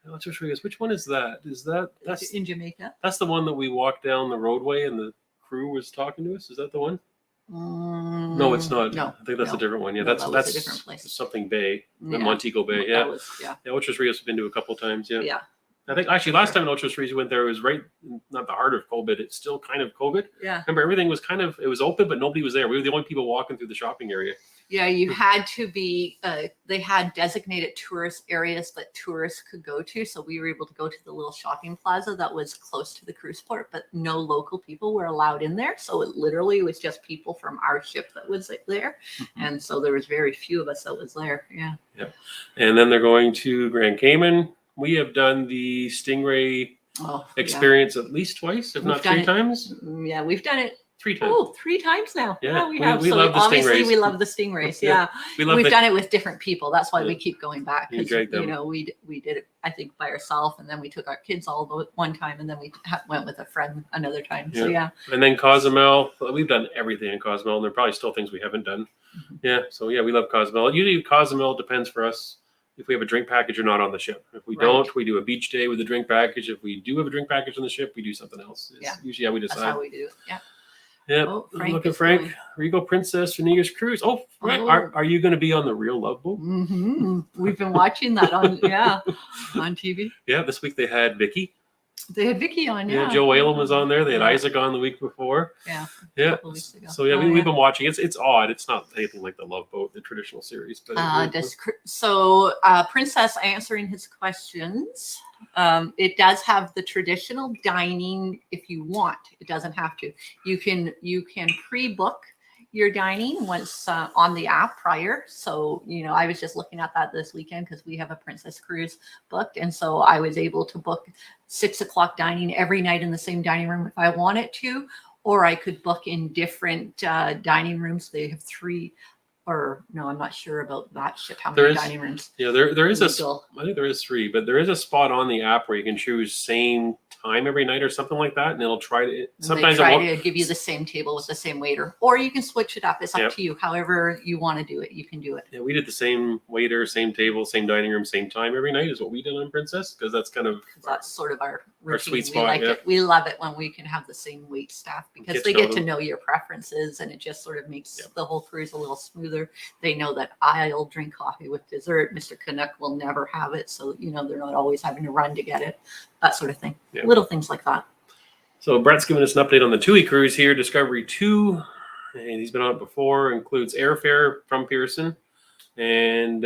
Speaker 1: Ochos Rios. Which one is that? That's
Speaker 2: in Jamaica?
Speaker 1: That's the one that we walked down the roadway and the crew was talking to us. Is that the one? No, it's not.
Speaker 2: No,
Speaker 1: I think that's a different one. Yeah,
Speaker 2: No,
Speaker 1: that's
Speaker 2: a different place.
Speaker 1: Something Bay, the
Speaker 2: Yeah.
Speaker 1: Montego Bay. Yeah,
Speaker 2: yeah.
Speaker 1: Ochos Rios have been to a couple times. Yeah.
Speaker 2: Yeah.
Speaker 1: I think actually last time in Ochos Rios we went there, it was right, not the heart of COVID. It's still kind of COVID.
Speaker 2: Yeah.
Speaker 1: Remember, everything was it was open, but nobody was there. We were the only people walking through the shopping area.
Speaker 2: Yeah, you had to be, they had designated tourist areas that tourists could go to. So we were able to go to the little shopping plaza that was close to the cruise port, but no local people were allowed in there. So it literally was just people from our ship that was there.
Speaker 1: Mm-hmm.
Speaker 2: And so there was very few of us that was there. Yeah.
Speaker 1: Yeah. And then they're going to Grand Cayman. We have done the Stingray experience at least twice, if not three times.
Speaker 2: Yeah, we've done it.
Speaker 1: 3 times.
Speaker 2: Oh, 3 times now.
Speaker 1: Yeah,
Speaker 2: we have.
Speaker 1: We
Speaker 2: so
Speaker 1: love the
Speaker 2: obviously
Speaker 1: Stingrays.
Speaker 2: we love the Stingrays. Yeah. We've done it with different people. That's why we keep going back. Because, we did it, I think, by ourselves. And then we took our kids all one time. And then we went with a friend another time. So, yeah.
Speaker 1: And then Cozumel. We've done everything in Cozumel. And there are probably still things we haven't done. Mm-hmm. Yeah. So, yeah, we love Cozumel. Usually Cozumel depends for us if we have a drink package or not on the ship. If we don't, we do a beach day with a drink package. If we do have a drink package on the ship, we do something else. It's usually how we decide.
Speaker 2: That's how we do it. Yeah.
Speaker 1: Yeah, look at Frank. Regal Princess Venegas Cruise. Oh, Frank, are you going to be on the Real Love Boat?
Speaker 2: Mm-hmm. We've been watching that on TV.
Speaker 1: Yeah, this week they had Vicky.
Speaker 2: They had Vicky on. Yeah,
Speaker 1: Joe Whalen was on there. They had Isaac on the week before.
Speaker 2: Yeah.
Speaker 1: A couple weeks ago. So we've been watching. It's odd. It's not anything like the Love Boat, the traditional series. But
Speaker 2: Princess answering his questions. It does have the traditional dining if you want. It doesn't have to. You can pre-book your dining once on the app prior. So, I was just looking at that this weekend because we have a Princess Cruise booked. And so I was able to book 6:00 dining every night in the same dining room if I wanted to, or I could book in different dining rooms. They have 3. Or no, I'm not sure about that ship. How many dining rooms?
Speaker 1: Yeah, there is I think there is 3, but there is a spot on the app where you can choose same time every night or something like that, and it'll try to. Sometimes
Speaker 2: they try to give you the same table with the same waiter, or you can switch it up. It's up to you. However you want to do it, you can do it.
Speaker 1: Yeah, we did the same waiter, same table, same dining room, same time every night is what we did on Princess because that's kind of
Speaker 2: sort of our
Speaker 1: sweet spot.
Speaker 2: We love it when we can have the same wait staff because they get to know your preferences, and it just sort of makes the whole cruise a little smoother. They know that I'll drink coffee with dessert. Mr. Canuck will never have it. So, they're not always having to run to get it, that sort of thing. Yeah. Little things like that.
Speaker 1: So Brett's giving us an update on the TUI cruise here, Discovery 2. And he's been on it before, includes airfare from Pearson. And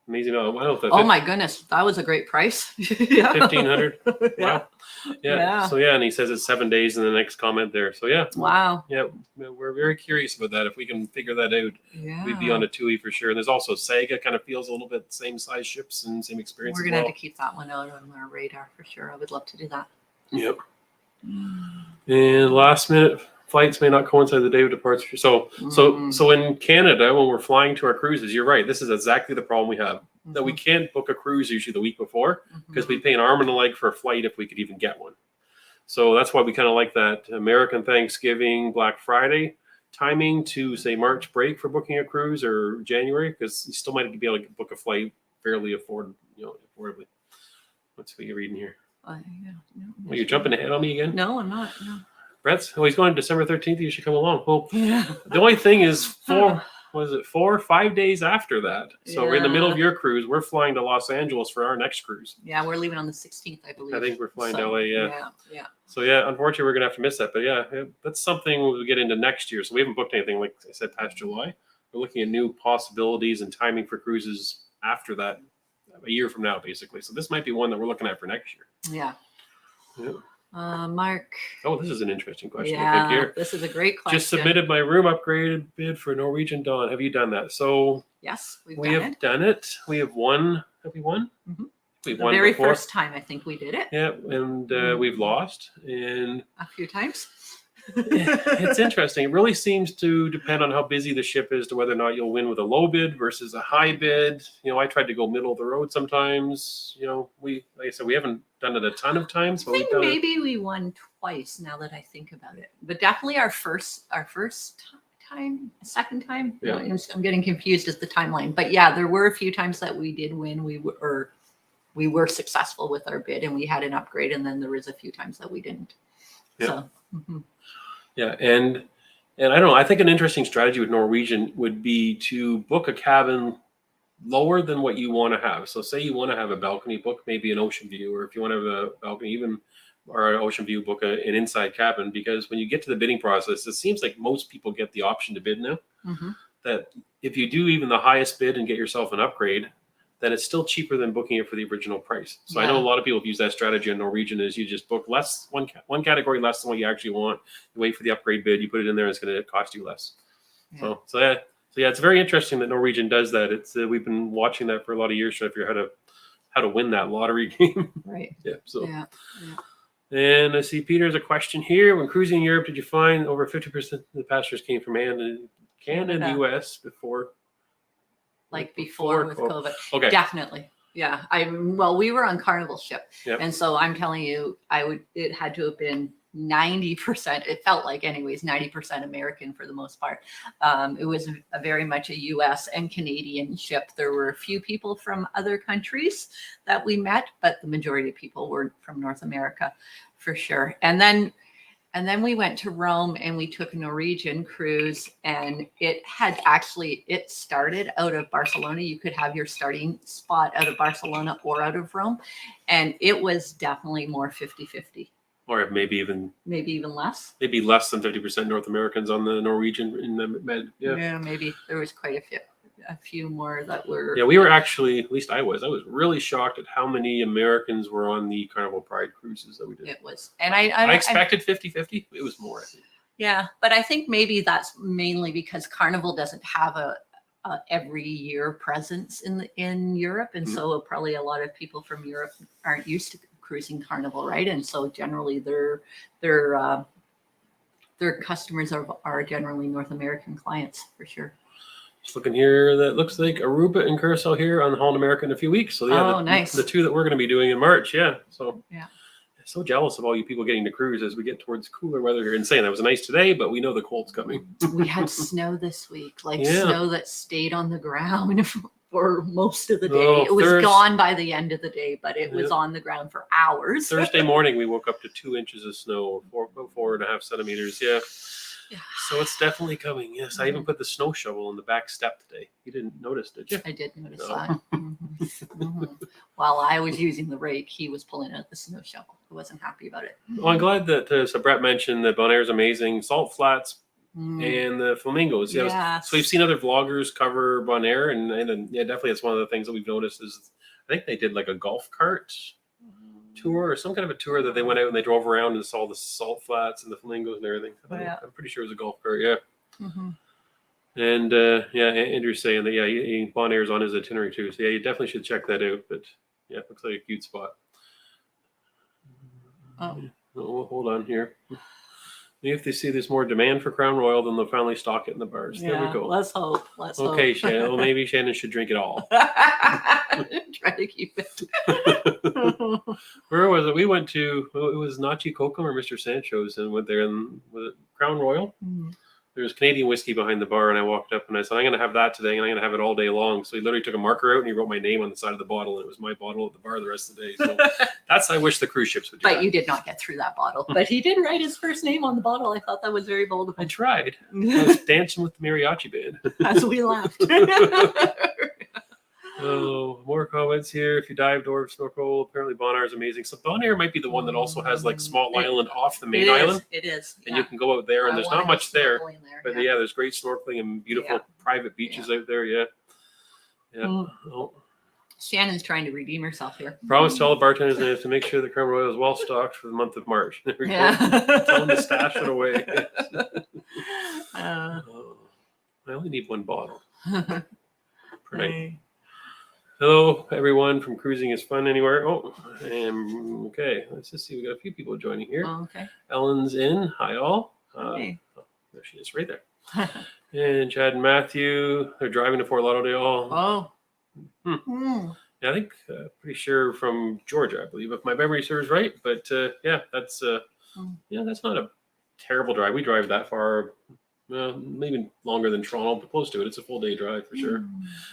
Speaker 1: amazing. I don't know if that's
Speaker 2: my goodness. That was a great price.
Speaker 1: $1,500. Wow. Yeah. So and he says it's 7 days in the next comment there. So
Speaker 2: Wow.
Speaker 1: Yeah, we're very curious about that. If we can figure that out, we'd be on a TUI for sure. And there's also Saga, kind of feels a little bit same size ships and same experience.
Speaker 2: We're gonna have to keep that one out on our radar for sure. I would love to do that.
Speaker 1: Yep. And last minute flights may not coincide with the day of departure. So in Canada, when we're flying to our cruises, you're right. This is exactly the problem we have. That we can't book a cruise usually the week before because we pay an arm and a leg for a flight if we could even get one. So that's why we kind of like that American Thanksgiving, Black Friday timing to say March break for booking a cruise or January because you still might be able to book a flight fairly affordably. What's what you're reading here? You're jumping ahead on me again?
Speaker 2: No, I'm not. No.
Speaker 1: Brett's he's going December 13th. You should come along. Well, the only thing is 4 or 5 days after that. So we're in the middle of your cruise. We're flying to Los Angeles for our next cruise.
Speaker 2: Yeah, we're leaving on the 16th, I believe.
Speaker 1: I think we're flying to LA. Yeah. So unfortunately, we're gonna have to miss that. But that's something we'll get into next year. So we haven't booked anything like I said past July. We're looking at new possibilities and timing for cruises after that, a year from now, basically. So this might be one that we're looking at for next year. Yeah.
Speaker 2: Mark.
Speaker 1: Oh, this is an interesting question.
Speaker 2: Yeah, here. This is a great question.
Speaker 1: Just submitted my room upgrade bid for Norwegian Dawn. Have you done that? So
Speaker 2: yes,
Speaker 1: we have done it. We have won. Have we won?
Speaker 2: Mm-hmm.
Speaker 1: We've
Speaker 2: the
Speaker 1: won
Speaker 2: very
Speaker 1: before.
Speaker 2: First time I think we did it.
Speaker 1: Yeah, and we've lost and
Speaker 2: a few times.
Speaker 1: It's interesting. It really seems to depend on how busy the ship is to whether or not you'll win with a low bid versus a high bid. I tried to go middle of the road sometimes. Like I said, we haven't done it a ton of times,
Speaker 2: I
Speaker 1: but we've
Speaker 2: think
Speaker 1: done it.
Speaker 2: maybe we won twice now that I think about it. But definitely our first time, second time.
Speaker 1: Yeah.
Speaker 2: I'm getting confused as the timeline. But yeah, there were a few times that we did win. We were successful with our bid and we had an upgrade, and then there was a few times that we didn't.
Speaker 1: Yeah.
Speaker 2: So
Speaker 1: Yeah, and I don't know. I think an interesting strategy with Norwegian would be to book a cabin lower than what you want to have. So say you want to have a balcony, book maybe an ocean view, or if you want to have a balcony, even or an ocean view, book an inside cabin. Because when you get to the bidding process, it seems like most people get the option to bid now. That if you do even the highest bid and get yourself an upgrade, then it's still cheaper than booking it for the original price. So I know a lot of people have used that strategy on Norwegian is you just book less, one category less than what you actually want. You wait for the upgrade bid, you put it in there, it's going to cost you less. Yeah. So yeah, it's very interesting that Norwegian does that. It's we've been watching that for a lot of years, trying to figure out how to win that lottery game.
Speaker 2: Right.
Speaker 1: Yeah. So.
Speaker 2: Yeah.
Speaker 1: And I see Peter has a question here. When cruising in Europe, did you find over 50% of the passengers came from Canada and the US before?
Speaker 2: Like before with COVID.
Speaker 1: Okay.
Speaker 2: Definitely. Yeah. We were on Carnival ship.
Speaker 1: Yep.
Speaker 2: And so I'm telling you, it had to have been 90%. It felt like anyways, 90% American for the most part. It was very much a US and Canadian ship. There were a few people from other countries that we met, but the majority of people were from North America for sure. And then we went to Rome and we took a Norwegian cruise, and it started out of Barcelona. You could have your starting spot out of Barcelona or out of Rome. And it was definitely more 50-50.
Speaker 1: Or maybe even
Speaker 2: less.
Speaker 1: Maybe less than 50% North Americans on the Norwegian in the med.
Speaker 2: Yeah, maybe there was quite a few more that were.
Speaker 1: Yeah, we were actually, at least I was really shocked at how many Americans were on the Carnival Pride cruises that we did.
Speaker 2: It was, and I
Speaker 1: expected 50-50. It was more, I think.
Speaker 2: Yeah, but I think maybe that's mainly because Carnival doesn't have a every year presence in Europe, and so probably a lot of people from Europe aren't used to cruising Carnival, right? And so generally their customers are generally North American clients for sure.
Speaker 1: Just looking here, that looks like Aruba and Curacao here on Holland America in a few weeks. So yeah,
Speaker 2: nice.
Speaker 1: The two that we're going to be doing in March. Yeah. So
Speaker 2: yeah.
Speaker 1: So jealous of all you people getting to cruise as we get towards cooler weather here. And saying that was nice today, but we know the cold's coming.
Speaker 2: We had snow this week, snow that stayed on the ground for most of the day. It was gone by the end of the day, but it was on the ground for hours.
Speaker 1: Thursday morning, we woke up to 2 inches of snow, 4.5 centimeters. Yeah. So it's definitely coming. Yes, I even put the snow shovel in the back step today. You didn't notice, did you?
Speaker 2: I did notice that. While I was using the rake, he was pulling out the snow shovel. I wasn't happy about it.
Speaker 1: Well, I'm glad that so Brett mentioned that Bonaire is amazing. Salt Flats and the flamingos. Yeah. So we've seen other vloggers cover Bonaire, and yeah, definitely that's one of the things that we've noticed is I think they did like a golf cart tour or some kind of a tour that they went out and they drove around and saw the salt flats and the flamingos and everything. I'm pretty sure it was a golf cart. Yeah. And Andrew's saying that Bonaire's on his itinerary too. So yeah, you definitely should check that out. But yeah, it looks like a cute spot. Hold on here. Maybe if they see there's more demand for Crown Royal, then they'll finally stock it in the bars. There we go.
Speaker 2: Let's hope.
Speaker 1: Okay, Shannon. Well, maybe Shannon should drink it all.
Speaker 2: Try to keep it.
Speaker 1: Where was it? We went to, it was Nachi Kokum or Mr. Sancho's, and went there, and was it Crown Royal? There was Canadian whiskey behind the bar, and I walked up and I said, I'm going to have that today, and I'm going to have it all day long. So he literally took a marker out and he wrote my name on the side of the bottle, and it was my bottle at the bar the rest of the day. So I wish the cruise ships would do that.
Speaker 2: But you did not get through that bottle. But he did write his first name on the bottle. I thought that was very bold of him.
Speaker 1: I tried. I was dancing with the mariachi band.
Speaker 2: As we laughed.
Speaker 1: Oh, more comments here. If you dive, door, snorkel, apparently Bonaire is amazing. So Bonaire might be the one that also has like small island off the main island.
Speaker 2: It is.
Speaker 1: And you can go out there, and there's not much there. But yeah, there's great snorkeling and beautiful private beaches out there. Yeah.
Speaker 2: Shannon's trying to redeem herself here.
Speaker 1: Promise to all the bartenders to make sure the Crown Royal is well stocked for the month of March. There we go. Tell them to stash it away. I only need one bottle per night. Hello, everyone from Cruising is Fun Anywhere. Okay. Let's just see. We got a few people joining here.
Speaker 2: Okay.
Speaker 1: Ellen's in. Hi, all.
Speaker 2: Hey.
Speaker 1: There she is, right there. And Chad and Matthew, they're driving to Fort Lauderdale.
Speaker 2: Oh.
Speaker 1: Yeah, I think pretty sure from Georgia, I believe, if my memory serves right. But that's not a terrible drive. We drive that far, maybe longer than Toronto, but close to it. It's a full day drive for sure.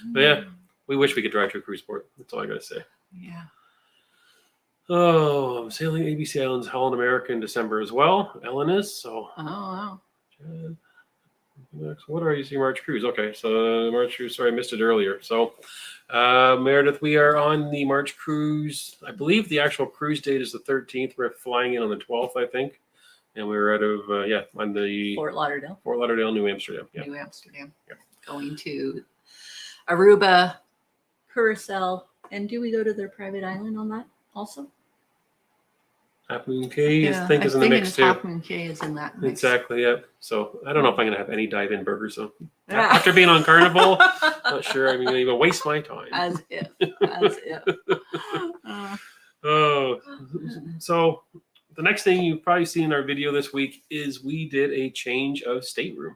Speaker 1: But yeah, we wish we could drive to a cruise port. That's all I gotta say.
Speaker 2: Yeah.
Speaker 1: Oh, I'm sailing ABC Islands, Holland America in December as well. Ellen is so.
Speaker 2: Oh wow.
Speaker 1: What are you seeing March cruise? Okay, so March cruise. Sorry, I missed it earlier. So, Meredith, we are on the March cruise. I believe the actual cruise date is the 13th. We're flying in on the 12th, I think, and we were out of on the
Speaker 2: Fort
Speaker 1: Lauderdale, New Amsterdam. Yeah.
Speaker 2: New Amsterdam. Yeah. Going to Aruba, Curacao, and do we go to their private island on that also?
Speaker 1: Half Moon Cay, I think, is in the mix too.
Speaker 2: Half Moon Cay is in that mix.
Speaker 1: Exactly, yeah. So I don't know if I'm going to have any dive-in burgers. So after being on Carnival, not sure I'm going to even waste my time.
Speaker 2: As if.
Speaker 1: So the next thing you've probably seen in our video this week is we did a change of stateroom.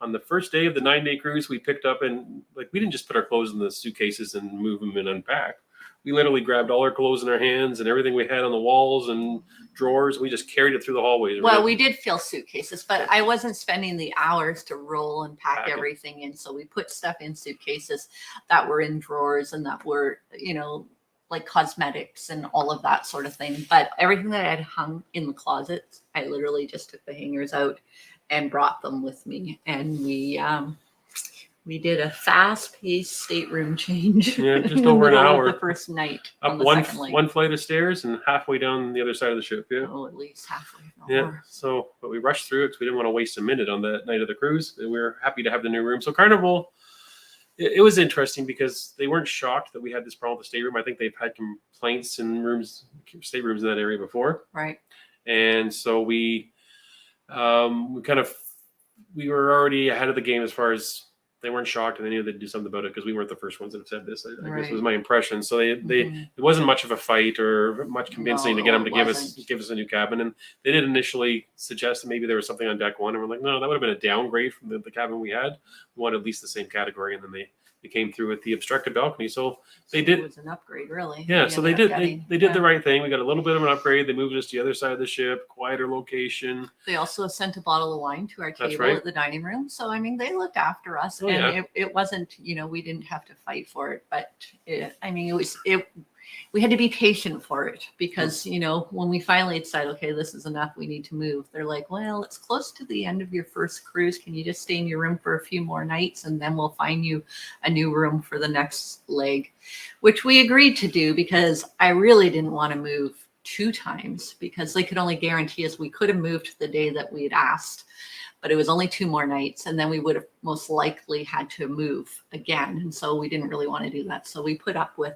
Speaker 1: On the first day of the 9-day cruise, we picked up and we didn't just put our clothes in the suitcases and move them and unpack. We literally grabbed all our clothes in our hands and everything we had on the walls and drawers. We just carried it through the hallways.
Speaker 2: Well, we did fill suitcases, but I wasn't spending the hours to roll and pack everything in. So we put stuff in suitcases that were in drawers and that were, like cosmetics and all of that sort of thing. But everything that I had hung in the closet, I literally just took the hangers out and brought them with me. And we did a fast-paced stateroom change.
Speaker 1: Yeah, just over an hour.
Speaker 2: The first night.
Speaker 1: Up one flight of stairs and halfway down the other side of the ship. Yeah.
Speaker 2: Oh, at least halfway.
Speaker 1: Yeah. So, but we rushed through it because we didn't want to waste a minute on that night of the cruise. And we were happy to have the new room. So Carnival, it was interesting because they weren't shocked that we had this problem with the stateroom. I think they've had complaints in staterooms in that area before.
Speaker 2: Right.
Speaker 1: And so we were already ahead of the game as far as they weren't shocked and they knew they'd do something about it because we weren't the first ones that have said this. I guess was my impression. So it wasn't much of a fight or much convincing to get them to give us a new cabin. And they did initially suggest that maybe there was something on deck one, and we're like, no, that would have been a downgrade from the cabin we had. We wanted at least the same category, and then they came through with the obstructed balcony. So they did.
Speaker 2: It was an upgrade, really.
Speaker 1: Yeah, so they did. They did the right thing. We got a little bit of an upgrade. They moved us to the other side of the ship, quieter location.
Speaker 2: They also sent a bottle of wine to our table at the dining room. So I mean, they looked after us, it wasn't. We didn't have to fight for it, but we had to be patient for it because, when we finally decided, okay, this is enough, we need to move. They're like, well, it's close to the end of your first cruise. Can you just stay in your room for a few more nights and then we'll find you a new room for the next leg, which we agreed to do because I really didn't want to move 2 times because they could only guarantee us we could have moved the day that we had asked, but it was only 2 more nights and then we would have most likely had to move again. And so we didn't really want to do that. So we put up with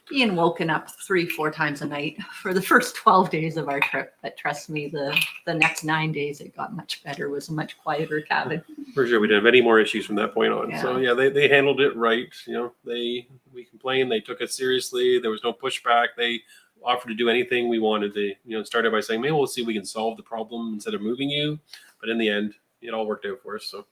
Speaker 2: being woken up 3-4 times a night for the first 12 days of our trip. But trust me, the next 9 days, it got much better. It was a much quieter cabin.
Speaker 1: For sure. We didn't have any more issues from that point on. Yeah. So yeah, they handled it right. We complained, they took it seriously. There was no pushback. They offered to do anything we wanted. They, started by saying, maybe we'll see if we can solve the problem instead of moving you. But in the end, it all worked out for us. So,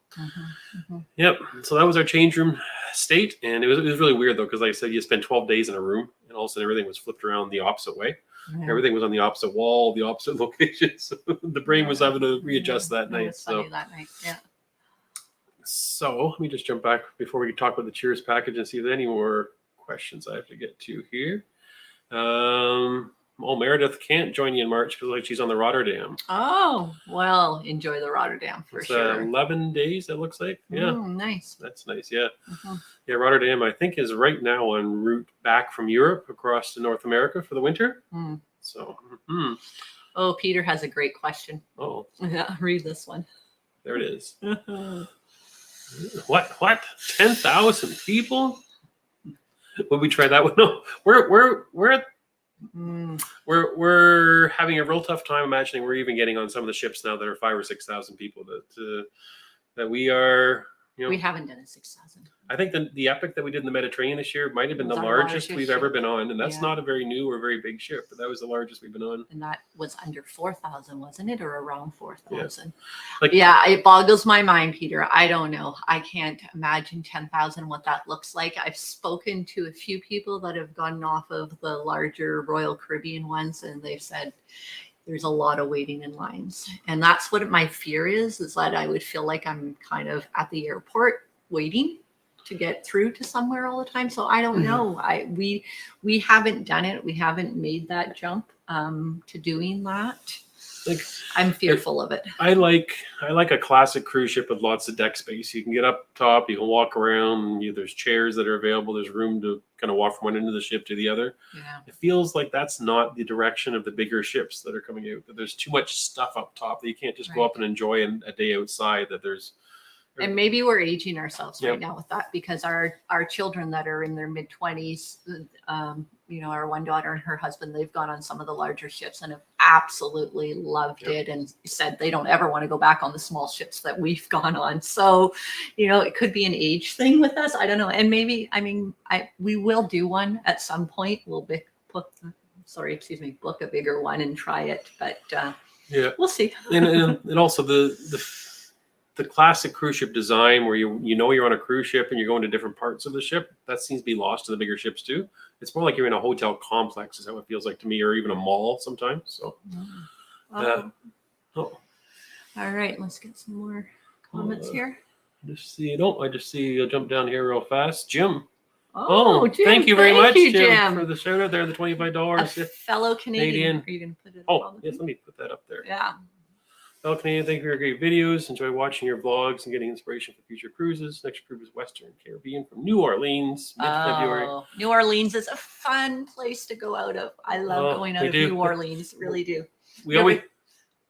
Speaker 1: Yep. So that was our change room state. And it was really weird though, because like I said, you spend 12 days in a room and all of a sudden everything was flipped around the opposite way. Yeah. Everything was on the opposite wall, the opposite location. So the brain was having to readjust that night.
Speaker 2: It was funny that night. Yeah.
Speaker 1: So let me just jump back before we talk about the Cheers package and see if there's any more questions I have to get to here. Meredith can't join you in March because she's on the Rotterdam.
Speaker 2: Oh, well, enjoy the Rotterdam for sure.
Speaker 1: 11 days, it looks like. Yeah.
Speaker 2: Nice.
Speaker 1: That's nice, yeah. Yeah, Rotterdam, I think, is right now en route back from Europe across to North America for the winter. So,
Speaker 2: Oh, Peter has a great question.
Speaker 1: Oh.
Speaker 2: Yeah, read this one.
Speaker 1: There it is. What? 10,000 people? Would we try that one? No, we're having a real tough time imagining we're even getting on some of the ships now that are 5,000 or 6,000 people that we are You know,
Speaker 2: We haven't done a 6,000.
Speaker 1: I think the epic that we did in the Mediterranean this year might have been
Speaker 2: Was
Speaker 1: the
Speaker 2: our
Speaker 1: largest
Speaker 2: largest
Speaker 1: we've ever
Speaker 2: ship.
Speaker 1: been on, and that's
Speaker 2: Yeah.
Speaker 1: not a very new or very big ship, but that was the largest we've been on.
Speaker 2: And that was under 4,000, wasn't it? Or around 4,000?
Speaker 1: Like,
Speaker 2: Yeah, it boggles my mind, Peter. I don't know. I can't imagine 10,000, what that looks like. I've spoken to a few people that have gone off of the larger Royal Caribbean ones, and they've said there's a lot of waiting in lines. And that's what my fear is that I would feel like I'm kind of at the airport waiting to get through to somewhere all the time. So I don't know. We haven't done it. We haven't made that jump to doing that.
Speaker 1: like
Speaker 2: I'm fearful of it.
Speaker 1: I like a classic cruise ship with lots of deck space. You can get up top, you can walk around. There's chairs that are available. There's room to kind of walk from one end of the ship to the other.
Speaker 2: Yeah.
Speaker 1: It feels like that's not the direction of the bigger ships that are coming out. That there's too much stuff up top that you can't just go up and enjoy a day outside. That there's
Speaker 2: And maybe we're aging ourselves right
Speaker 1: Yep.
Speaker 2: now with that, because our children that are in their mid-20s, our one daughter and her husband, they've gone on some of the larger ships and have absolutely loved
Speaker 1: Yep.
Speaker 2: it, and said they don't ever want to go back on the small ships that we've gone on. So, it could be an age thing with us. I don't know. And maybe, we will do one at some point. We'll book a bigger one and try it, but we'll see.
Speaker 1: and also the classic cruise ship design where you're on a cruise ship and you're going to different parts of the ship, that seems to be lost to the bigger ships too. It's more like you're in a hotel complex is how it feels like to me, or even a mall sometimes. So
Speaker 2: All right, let's get some more comments here.
Speaker 1: I just see I'll jump down here real fast. Jim.
Speaker 2: Jim,
Speaker 1: thank you very much,
Speaker 2: Jim.
Speaker 1: for the shout out there, the $25.
Speaker 2: A fellow Canadian. Are you going to put it up on the
Speaker 1: Yes, let me put that up there.
Speaker 2: Yeah.
Speaker 1: Fellow Canadian, thank you for your great videos. Enjoy watching your vlogs and getting inspiration for future cruises. Next cruise is Western Caribbean from New Orleans, mid-February.
Speaker 2: New Orleans is a fun place to go out of. I love going out of New Orleans. Really do.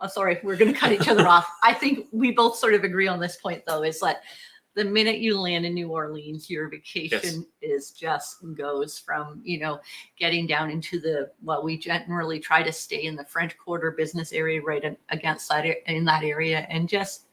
Speaker 2: Sorry, we're going to cut each other off. I think we both sort of agree on this point, though, is that the minute you land in New Orleans, your vacation goes from, getting down into we generally try to stay in the French Quarter business area right against that in that area, and just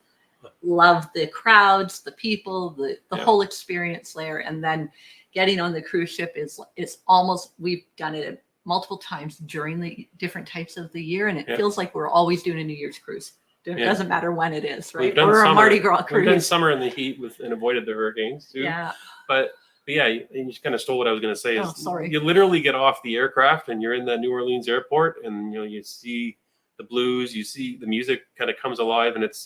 Speaker 2: love the crowds, the people, the whole experience there. And then getting on the cruise ship is almost, we've done it multiple times during the different types of the year, and it feels like we're always doing a New Year's cruise. It doesn't matter when it is, right? Or a Mardi Gras cruise.
Speaker 1: We've done summer in the heat and avoided the hurricanes too.
Speaker 2: Yeah.
Speaker 1: But yeah, you just kind of stole what I was going to say.
Speaker 2: Sorry.
Speaker 1: You literally get off the aircraft and you're in the New Orleans airport, and you see the blues, you see the music kind of comes alive, and it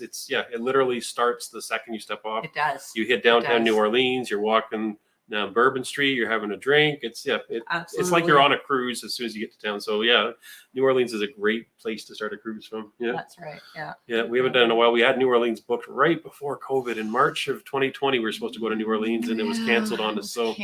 Speaker 1: literally starts the second you step off.
Speaker 2: It does.
Speaker 1: You hit downtown New Orleans, you're walking down Bourbon Street, you're having a drink. It's like you're on a cruise as soon as you get to town. So yeah, New Orleans is a great place to start a cruise from. Yeah,
Speaker 2: that's right.
Speaker 1: Yeah, we haven't done it in a while. We had New Orleans booked right before COVID in March of 2020. We were supposed to go to New Orleans, and it was canceled on us. So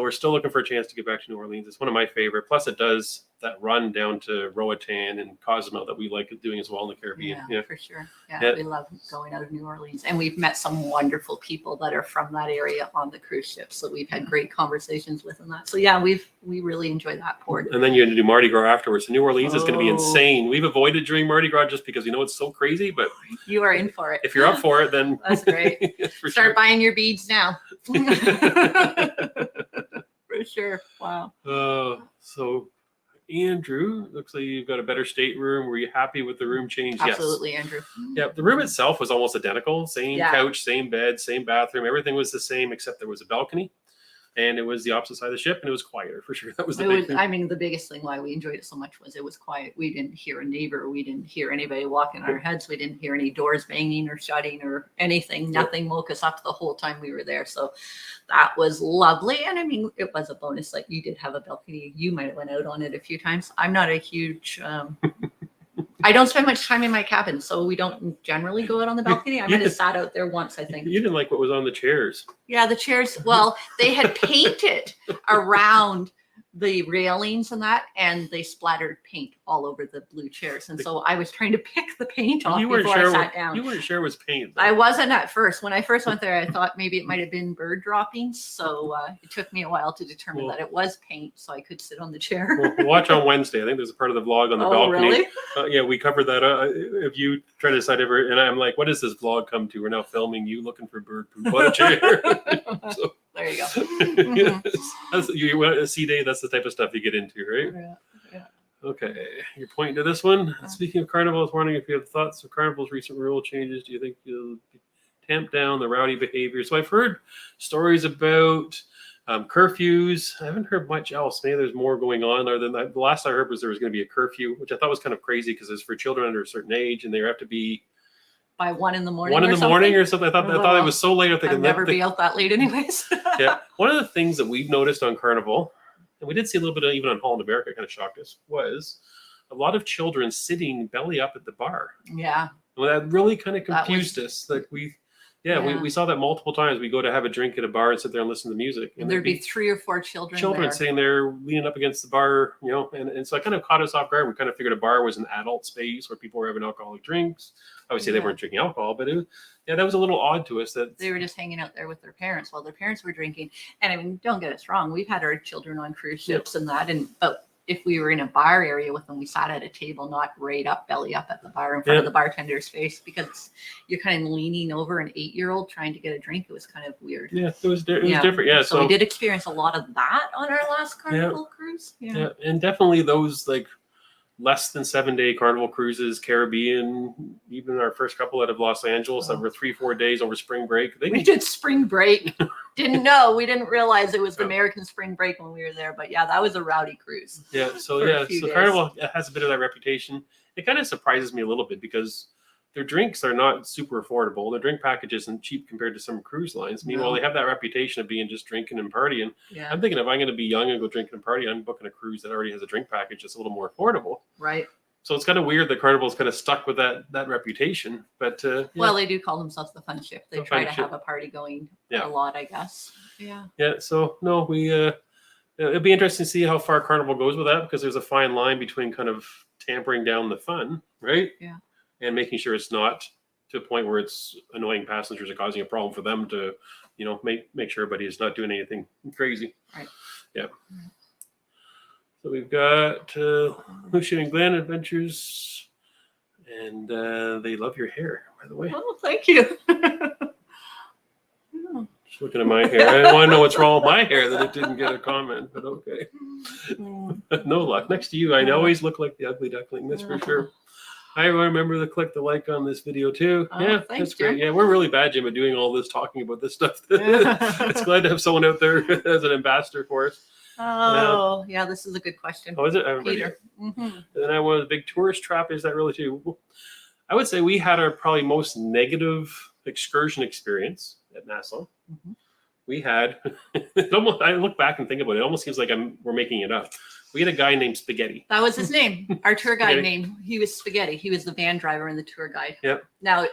Speaker 1: we're still looking for a chance to get back to New Orleans. It's one of my favorite. Plus, it does that run down to Roatan and Cozumel that we like doing as well in the Caribbean.
Speaker 2: Yeah, for sure. Yeah, we love going out of New Orleans, and we've met some wonderful people that are from that area on the cruise ship. So we've had great conversations with them. So yeah, we really enjoy that port.
Speaker 1: And then you had to do Mardi Gras afterwards. So New Orleans is going to be insane. We've avoided doing Mardi Gras just because it's so crazy. But
Speaker 2: you are in for it.
Speaker 1: If you're up for it, then
Speaker 2: that's great. Start buying your beads now. For sure. Wow.
Speaker 1: So Andrew, looks like you've got a better stateroom. Were you happy with the room change?
Speaker 2: Absolutely, yes. Andrew.
Speaker 1: Yeah, the room itself was almost identical. Same couch, same bed, same bathroom. Everything was the same, except there was a balcony. And it was the opposite side of the ship, and it was quieter for sure. That was the big thing.
Speaker 2: The biggest thing why we enjoyed it so much was it was quiet. We didn't hear a neighbor. We didn't hear anybody walking on our heads. We didn't hear any doors banging or shutting or anything. Nothing woke us up the whole time we were there. So that was lovely. And it was a bonus. Like, you did have a balcony. You might have went out on it a few times. I'm not a huge... I don't spend much time in my cabin, so we don't generally go out on the balcony. I might have sat out there once, I think.
Speaker 1: You didn't like what was on the chairs.
Speaker 2: Yeah, the chairs. Well, they had painted around the railings and that, and they splattered paint all over the blue chairs. And so I was trying to pick the paint off before I sat down.
Speaker 1: You weren't sure it was paint, though.
Speaker 2: I wasn't at first. When I first went there, I thought maybe it might have been bird droppings. So it took me a while to determine that it was paint, so I could sit on the chair.
Speaker 1: Well, watch on Wednesday. I think there's a part of the vlog on the balcony.
Speaker 2: Really?
Speaker 1: Yeah, we covered that. If you try to decide ever, and I'm like, what does this vlog come to? We're now filming you looking for bird poop on a chair. So,
Speaker 2: there you go.
Speaker 1: That's, you want a sea day. That's the type of stuff you get into, right?
Speaker 2: Yeah.
Speaker 1: Okay, you're pointing to this one. Speaking of carnival, I was wondering if you have thoughts of carnival's recent rule changes. Do you think you'll tamp down the rowdy behavior? So I've heard stories about curfews. I haven't heard much else. Maybe there's more going on other than that. The last I heard was there was going to be a curfew, which I thought was kind of crazy because it's for children under a certain age, and they have to be
Speaker 2: by 1 in the morning.
Speaker 1: 1 in the morning or something. I thought it was so late.
Speaker 2: I'd never be out that late, anyways.
Speaker 1: Yeah, one of the things that we've noticed on Carnival, and we did see a little bit of even on Holland America, kind of shocked us, was a lot of children sitting belly up at the bar.
Speaker 2: Yeah.
Speaker 1: Well, that really kind of confused us. Like we saw that multiple times. We go to have a drink at a bar and sit there and listen to music.
Speaker 2: And there'd be 3 or 4 children
Speaker 1: sitting there leaning up against the bar, and so it kind of caught us off guard. We kind of figured a bar was an adult space where people were having alcoholic drinks. Obviously, they weren't drinking alcohol, but that was a little odd to us. That
Speaker 2: they were just hanging out there with their parents while their parents were drinking. And I mean, don't get us wrong, we've had our children on cruise ships and that, but if we were in a bar area with them, we sat at a table, not right up, belly up at the bar in front of the bartender's face, because you're kind of leaning over an 8-year-old trying to get a drink. It was kind of weird.
Speaker 1: Yeah, it was different. Yeah,
Speaker 2: so we did experience a lot of that on our last Carnival cruise.
Speaker 1: Yeah, and definitely those like less than 7-day Carnival cruises, Caribbean, even our first couple out of Los Angeles that were 3-4 days over spring break.
Speaker 2: We did spring break. We didn't realize it was the American spring break when we were there, but that was a rowdy cruise.
Speaker 1: So Carnival has a bit of that reputation. It kind of surprises me a little bit because their drinks are not super affordable. Their drink package isn't cheap compared to some cruise lines. Meanwhile, they have that reputation of being just drinking and partying. Yeah. I'm thinking if I'm going to be young and go drinking and party, I'm booking a cruise that already has a drink package that's a little more affordable.
Speaker 2: Right.
Speaker 1: So it's kind of weird that Carnival's kind of stuck with that reputation. But
Speaker 2: well, they do call themselves the fun ship. They try to have a party going a lot, I guess. Yeah. Yeah.
Speaker 1: So no, we it'll be interesting to see how far Carnival goes with that, because there's a fine line between kind of tampering down the fun, right?
Speaker 2: Yeah.
Speaker 1: And making sure it's not to a point where it's annoying passengers and causing a problem for them to, make sure everybody is not doing anything crazy.
Speaker 2: Right.
Speaker 1: Yeah. So we've got Lucia and Glenn Adventures, and they love your hair, by the way.
Speaker 2: Oh, thank you.
Speaker 1: Just looking at my hair. I don't want to know what's wrong with my hair that it didn't get a comment, but okay. No luck. Next to you, I always look like the ugly duckling, that's for sure. I remember to click the like on this video too.
Speaker 2: Thanks,
Speaker 1: that's great.
Speaker 2: Jim.
Speaker 1: Yeah, we're really bad, Jim, at doing all this, talking about this stuff. It's glad to have someone out there as an ambassador for us.
Speaker 2: Oh, this is a good question.
Speaker 1: Oh, is it?
Speaker 2: Peter.
Speaker 1: And then I was a big tourist trap. Is that really too? I would say we had our probably most negative excursion experience at Nassau.
Speaker 2: Mm-hmm.
Speaker 1: We had, I look back and think about it, it almost seems like we're making it up. We had a guy named Spaghetti.
Speaker 2: That was his name. Our tour guide name. He was Spaghetti. He was the van driver and the tour guide.
Speaker 1: Yep.
Speaker 2: Now,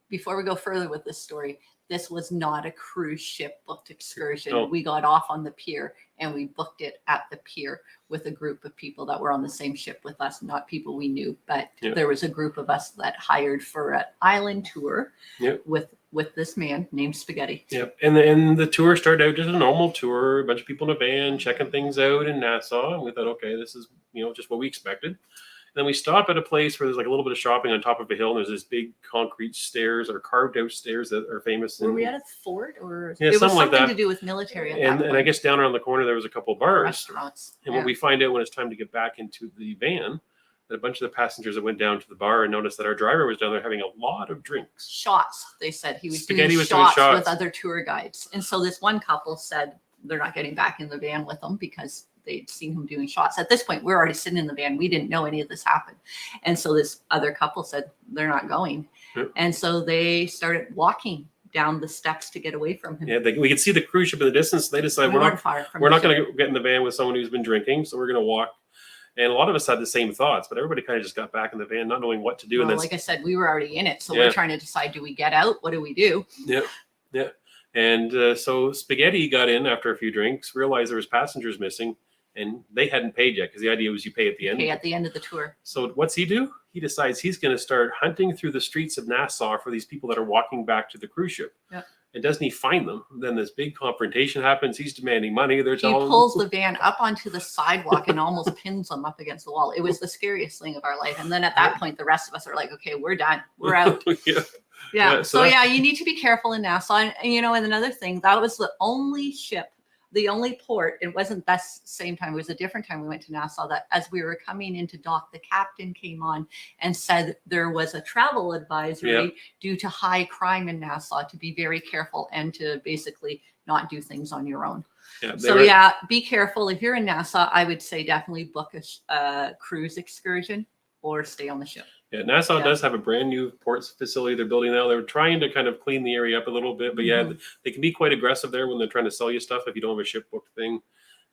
Speaker 2: before we go further with this story, this was not a cruise ship booked excursion.
Speaker 1: Oh.
Speaker 2: We got off on the pier and we booked it at the pier with a group of people that were on the same ship with us, not people we knew, but there was a group of us that hired for an island tour with this man named Spaghetti.
Speaker 1: Yep. And the tour started out just a normal tour, a bunch of people in a van checking things out in Nassau. And we thought, okay, this is, just what we expected. And then we stop at a place where there's like a little bit of shopping on top of a hill, and there's this big concrete stairs or carved out stairs that are famous.
Speaker 2: Were we at a fort, or
Speaker 1: it
Speaker 2: was
Speaker 1: something like that
Speaker 2: to do with military at
Speaker 1: and,
Speaker 2: that point.
Speaker 1: And I guess down around the corner there was a couple of bars.
Speaker 2: Restaurants.
Speaker 1: And when we find out when it's time to get back into the van, that a bunch of the passengers that went down to the bar and noticed that our driver was down there having a lot of drinks.
Speaker 2: Shots, they said. He was
Speaker 1: Spaghetti
Speaker 2: doing
Speaker 1: was
Speaker 2: shots
Speaker 1: doing
Speaker 2: with other tour guides. And so this one couple said they're not getting back in the van with them because they'd seen him doing shots. At this point, we're already sitting in the van. We didn't know any of this happened. And so this other couple said they're not going. Yep. And so they started walking down the steps to get away from him.
Speaker 1: Yeah, we could see the cruise ship in the distance. They decided we're not going to get in the van with someone who's been drinking, so we're going to walk. And a lot of us had the same thoughts, but everybody kind of just got back in the van, not knowing what to do.
Speaker 2: Well, like I said, we were already in it, so we're trying to decide: do we get out? What do we do?
Speaker 1: Yeah. And so Spaghetti got in after a few drinks, realized there was passengers missing, and they hadn't paid yet because the idea was you pay at the end.
Speaker 2: Pay at the end of the tour.
Speaker 1: So what's he do? He decides he's going to start hunting through the streets of Nassau for these people that are walking back to the cruise ship.
Speaker 2: Yeah.
Speaker 1: And doesn't he find them? Then this big confrontation happens. He's demanding money. He
Speaker 2: pulls the van up onto the sidewalk and almost pins them up against the wall. It was the scariest thing of our life. And then at that point, the rest of us are like, okay, we're done. We're out. Yeah. So you need to be careful in Nassau. And and another thing, that was the only ship, the only port. It wasn't that same time. It was a different time we went to Nassau, that as we were coming into dock, the captain came on and said there was a travel advisory due to high crime in Nassau, to be very careful and to basically not do things on your own. Be careful. If you're in Nassau, I would say definitely book a cruise excursion or stay on the ship.
Speaker 1: Yeah, Nassau does have a brand new ports facility they're building now. They're trying to kind of clean the area up a little bit, but they can be quite aggressive there when they're trying to sell you stuff if you don't have a ship booked thing.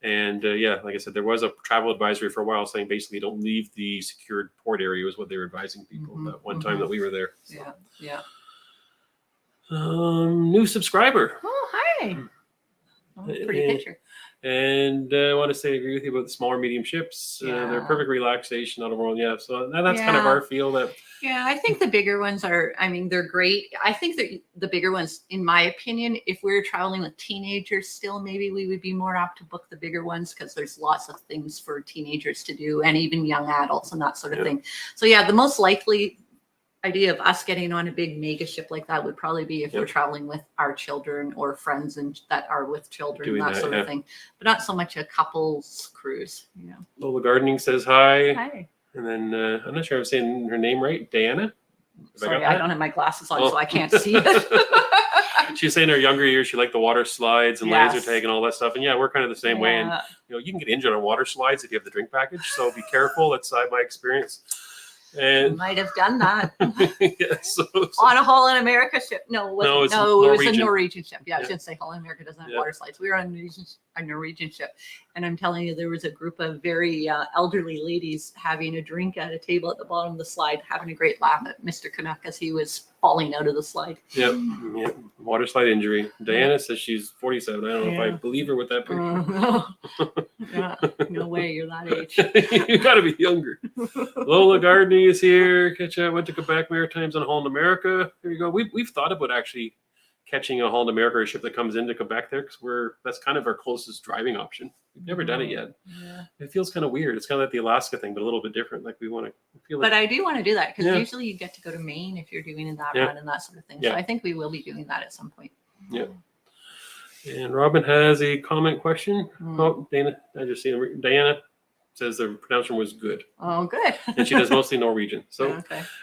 Speaker 1: And like I said, there was a travel advisory for a while saying basically don't leave the secured port area was what they were advising people that one time that we were there. So. New subscriber.
Speaker 2: Oh, hi. Oh, pretty picture.
Speaker 1: And I want to say I agree with you about the smaller medium ships. They're perfect relaxation out of the world. Yeah, so that's kind of our feel. That
Speaker 2: I think the bigger ones are, they're great. I think that the bigger ones, in my opinion, if we're traveling with teenagers still, maybe we would be more apt to book the bigger ones because there's lots of things for teenagers to do and even young adults and that sort of thing. So the most likely idea of us getting on a big mega ship like that would probably be if we're traveling with our children or friends and that are with children, doing that sort of thing, but not so much a couples cruise.
Speaker 1: Lola Gardening says hi.
Speaker 2: Hi.
Speaker 1: And then I'm not sure I'm saying her name right. Diana.
Speaker 2: Sorry, I don't have my glasses on, so I can't see it.
Speaker 1: She's saying in her younger years she liked the water slides and laser tag and all that stuff. And we're kind of the same way. And you can get injured on water slides if you have the drink package. So be careful. That's my experience. And
Speaker 2: might have done that
Speaker 1: so
Speaker 2: on a Holland America ship. No, it was a Norwegian ship. I shouldn't say Holland America doesn't have water slides. We were on a Norwegian ship, and I'm telling you, there was a group of very elderly ladies having a drink at a table at the bottom of the slide, having a great laugh at Mr. Canuck as he was falling out of the slide.
Speaker 1: Water slide injury. Diana says she's 47. I don't know if I believe her with that picture.
Speaker 2: No way, you're that age.
Speaker 1: You got to be younger. Lola Gardening is here. Went to Quebec Maritimes on Holland America. There you go. We've thought about actually catching a Holland America, a ship that comes into Quebec there, because that's kind of our closest driving option. We've never done it yet. It feels kind of weird. It's kind of like the Alaska thing, but a little bit different. Like we want to feel like.
Speaker 2: But I do want to do that because usually you get to go to Maine if you're doing that run and that sort of thing. So I think we will be doing that at some point.
Speaker 1: Yeah. And Robin has a comment question. Oh, Dana, I just see Diana says the pronunciation was good.
Speaker 2: Oh, good.
Speaker 1: And she does mostly Norwegian. So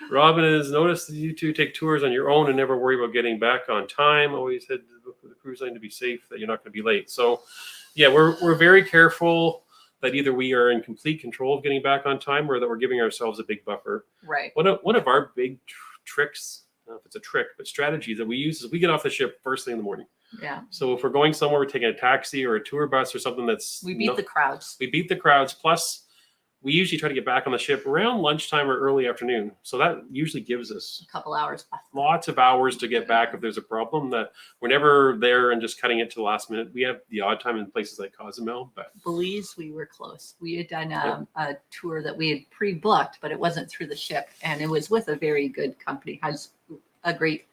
Speaker 1: Robin has noticed that you two take tours on your own and never worry about getting back on time. Always head to the cruise line to be safe, that you're not going to be late. So we're very careful that either we are in complete control of getting back on time or that we're giving ourselves a big buffer.
Speaker 2: Right.
Speaker 1: One of our big tricks, I don't know if it's a trick, but strategy that we use is we get off the ship first thing in the morning.
Speaker 2: Yeah.
Speaker 1: So if we're going somewhere, we're taking a taxi or a tour bus or something
Speaker 2: we beat the crowds.
Speaker 1: We beat the crowds. Plus, we usually try to get back on the ship around lunchtime or early afternoon. So that usually gives us
Speaker 2: a couple hours.
Speaker 1: Lots of hours to get back if there's a problem. That we're never there and just cutting it to the last minute. We have the odd time in places like Cozumel, but
Speaker 2: Belize, we were close. We had done a tour that we had pre-booked, but it wasn't through the ship, and it was with a very good company. Has a great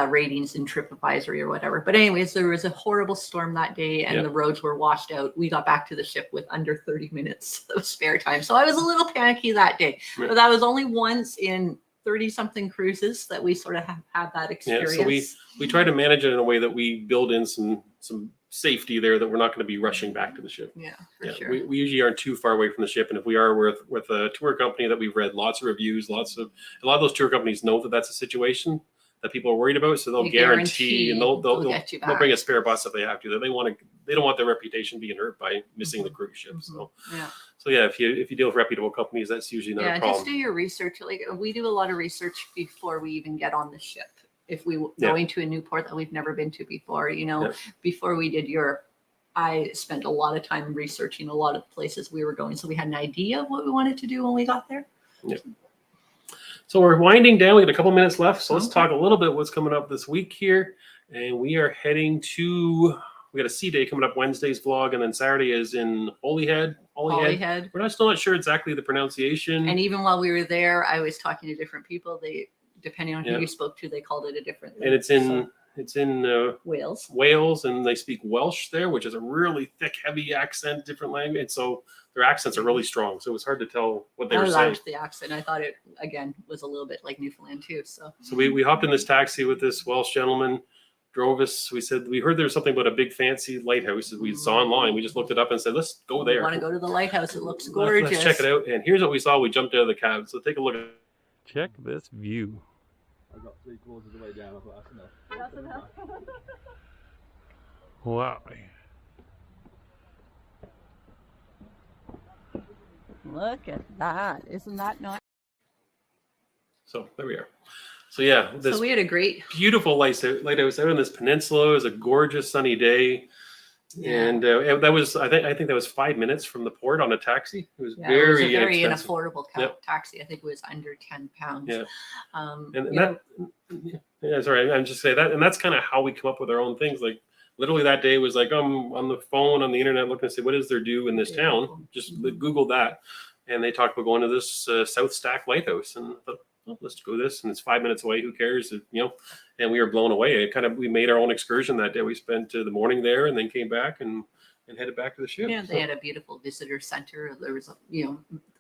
Speaker 2: ratings in TripAdvisory or whatever. But anyways, there was a horrible storm that day and the roads were washed out. We got back to the ship with under 30 minutes of spare time. So I was a little panicky that day. But that was only once in 30-something cruises that we sort of have had that experience.
Speaker 1: So we try to manage it in a way that we build in some safety there, that we're not going to be rushing back to the ship.
Speaker 2: Sure.
Speaker 1: We usually aren't too far away from the ship, and if we are with a tour company that we've read lots of reviews, a lot of those tour companies know that that's a situation that people are worried about, so they'll guarantee and they'll bring a spare bus if they have to. They don't want their reputation being hurt by missing the cruise ship. So if you deal with reputable companies, that's usually not a problem.
Speaker 2: Just do your research. Like we do a lot of research before we even get on the ship. If we going to a new port that we've never been to before, before we did Europe, I spent a lot of time researching a lot of places we were going, so we had an idea of what we wanted to do when we got there.
Speaker 1: Yeah. So we're winding down. We got a couple minutes left. So let's talk a little bit what's coming up this week here. And we are heading to, we got a sea day coming up Wednesday's vlog, and then Saturday is in Holyhead. We're still not sure exactly the pronunciation.
Speaker 2: And even while we were there, I was talking to different people. They, depending on who you spoke to, they called it a different thing.
Speaker 1: And it's in Wales, and they speak Welsh there, which is a really thick, heavy accent, different language. And so their accents are really strong. So it was hard to tell what they were saying. I loved
Speaker 2: the accent. I thought it, again, was a little bit like Newfoundland too. So
Speaker 1: we hopped in this taxi with this Welsh gentleman, drove us. We said, we heard there was something about a big fancy lighthouse that we saw online. We just looked it up and said, let's go there.
Speaker 2: I want to go to the lighthouse. It looks gorgeous.
Speaker 1: Let's check it out. And here's what we saw. We jumped out of the cab. So take a look at it. Check this view.
Speaker 3: I got 3/4 of the way down. I thought
Speaker 2: that's enough.
Speaker 1: Wow.
Speaker 2: Look at that. Isn't that nice?
Speaker 1: So there we are. So yeah,
Speaker 2: so we had a great,
Speaker 1: beautiful lighthouse out on this peninsula. It was a gorgeous sunny day. And that was, I think that was 5 minutes from the port on a taxi. It was very
Speaker 2: unaffordable taxi. I think it was under £10.
Speaker 1: Yeah. Sorry, I'm just saying that, and that's kind of how we come up with our own things. Like literally that day was like, I'm on the phone on the internet looking to see what is there do in this town. Just Google that, and they talked about going to this South Stack Lighthouse, and I thought, well, let's go this, and it's 5 minutes away. Who cares? And we were blown away. We made our own excursion that day. We spent the morning there, and then came back and headed back to the ship.
Speaker 2: Yeah, they had a beautiful visitor center. There was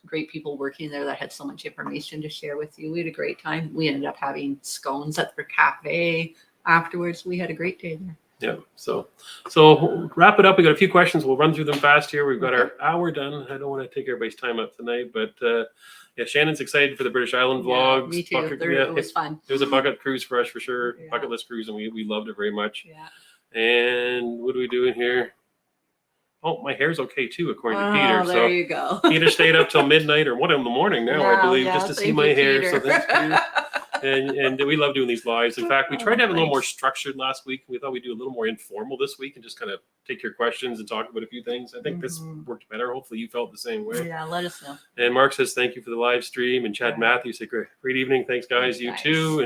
Speaker 2: great people working there that had so much information to share with you. We had a great time. We ended up having scones at their cafe afterwards. We had a great day there.
Speaker 1: Yeah. So wrap it up. We got a few questions. We'll run through them fast here. We've got our hour done. I don't want to take everybody's time up tonight, but Shannon's excited for the British Island vlogs.
Speaker 2: Me too. It was fun.
Speaker 1: It was a bucket cruise for us for sure. Yeah. Bucket list cruise, and we loved it very much.
Speaker 2: Yeah.
Speaker 1: And what are we doing here? Oh, my hair's okay too, according to Peter.
Speaker 2: There you go.
Speaker 1: Peter stayed up till midnight or 1 a.m. now, I believe, just to see my hair.
Speaker 2: Peter.
Speaker 1: So thanks, Peter. And we love doing these lives. In fact, we tried to have a little more structured last week. We thought we'd do a little more informal this week and just kind of take your questions and talk about a few things. I think this worked better. Hopefully you felt the same way.
Speaker 2: Yeah, let us know.
Speaker 1: And Mark says thank you for the live stream. And Chad Matthews said great evening. Thanks, guys. Thanks, you guys. Too.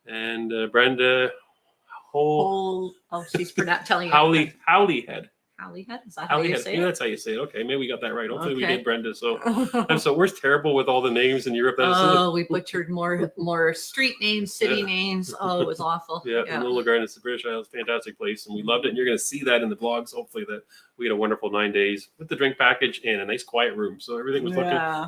Speaker 1: And Brenda
Speaker 2: she's telling you.
Speaker 1: Howleyhead.
Speaker 2: Howleyhead? Is that how you say it?
Speaker 1: Yeah, that's how you say it. Okay, maybe we got that right. Hopefully we did, Brenda. So we're terrible with all the names in Europe.
Speaker 2: We butchered more street names, city names. Oh, it was awful.
Speaker 1: Yeah. And Lilligren, it's the British Isles, fantastic place, and we loved it. And you're going to see that in the vlogs. Hopefully that we had a wonderful 9 days with the drink package and a nice quiet room. So everything was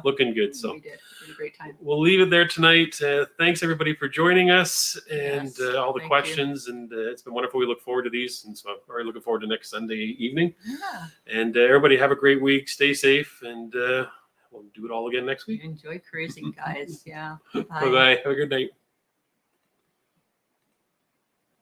Speaker 1: looking good. So
Speaker 2: we did. We had a great time.
Speaker 1: We'll leave it there tonight. Thanks everybody for joining us and all the questions. And it's been wonderful. We look forward to these, and so I'm already looking forward to next Sunday evening.
Speaker 2: Yeah.
Speaker 1: And everybody have a great week. Stay safe, and we'll do it all again next week.
Speaker 2: Enjoy cruising, guys. Yeah.
Speaker 1: Bye-bye. Have a good night.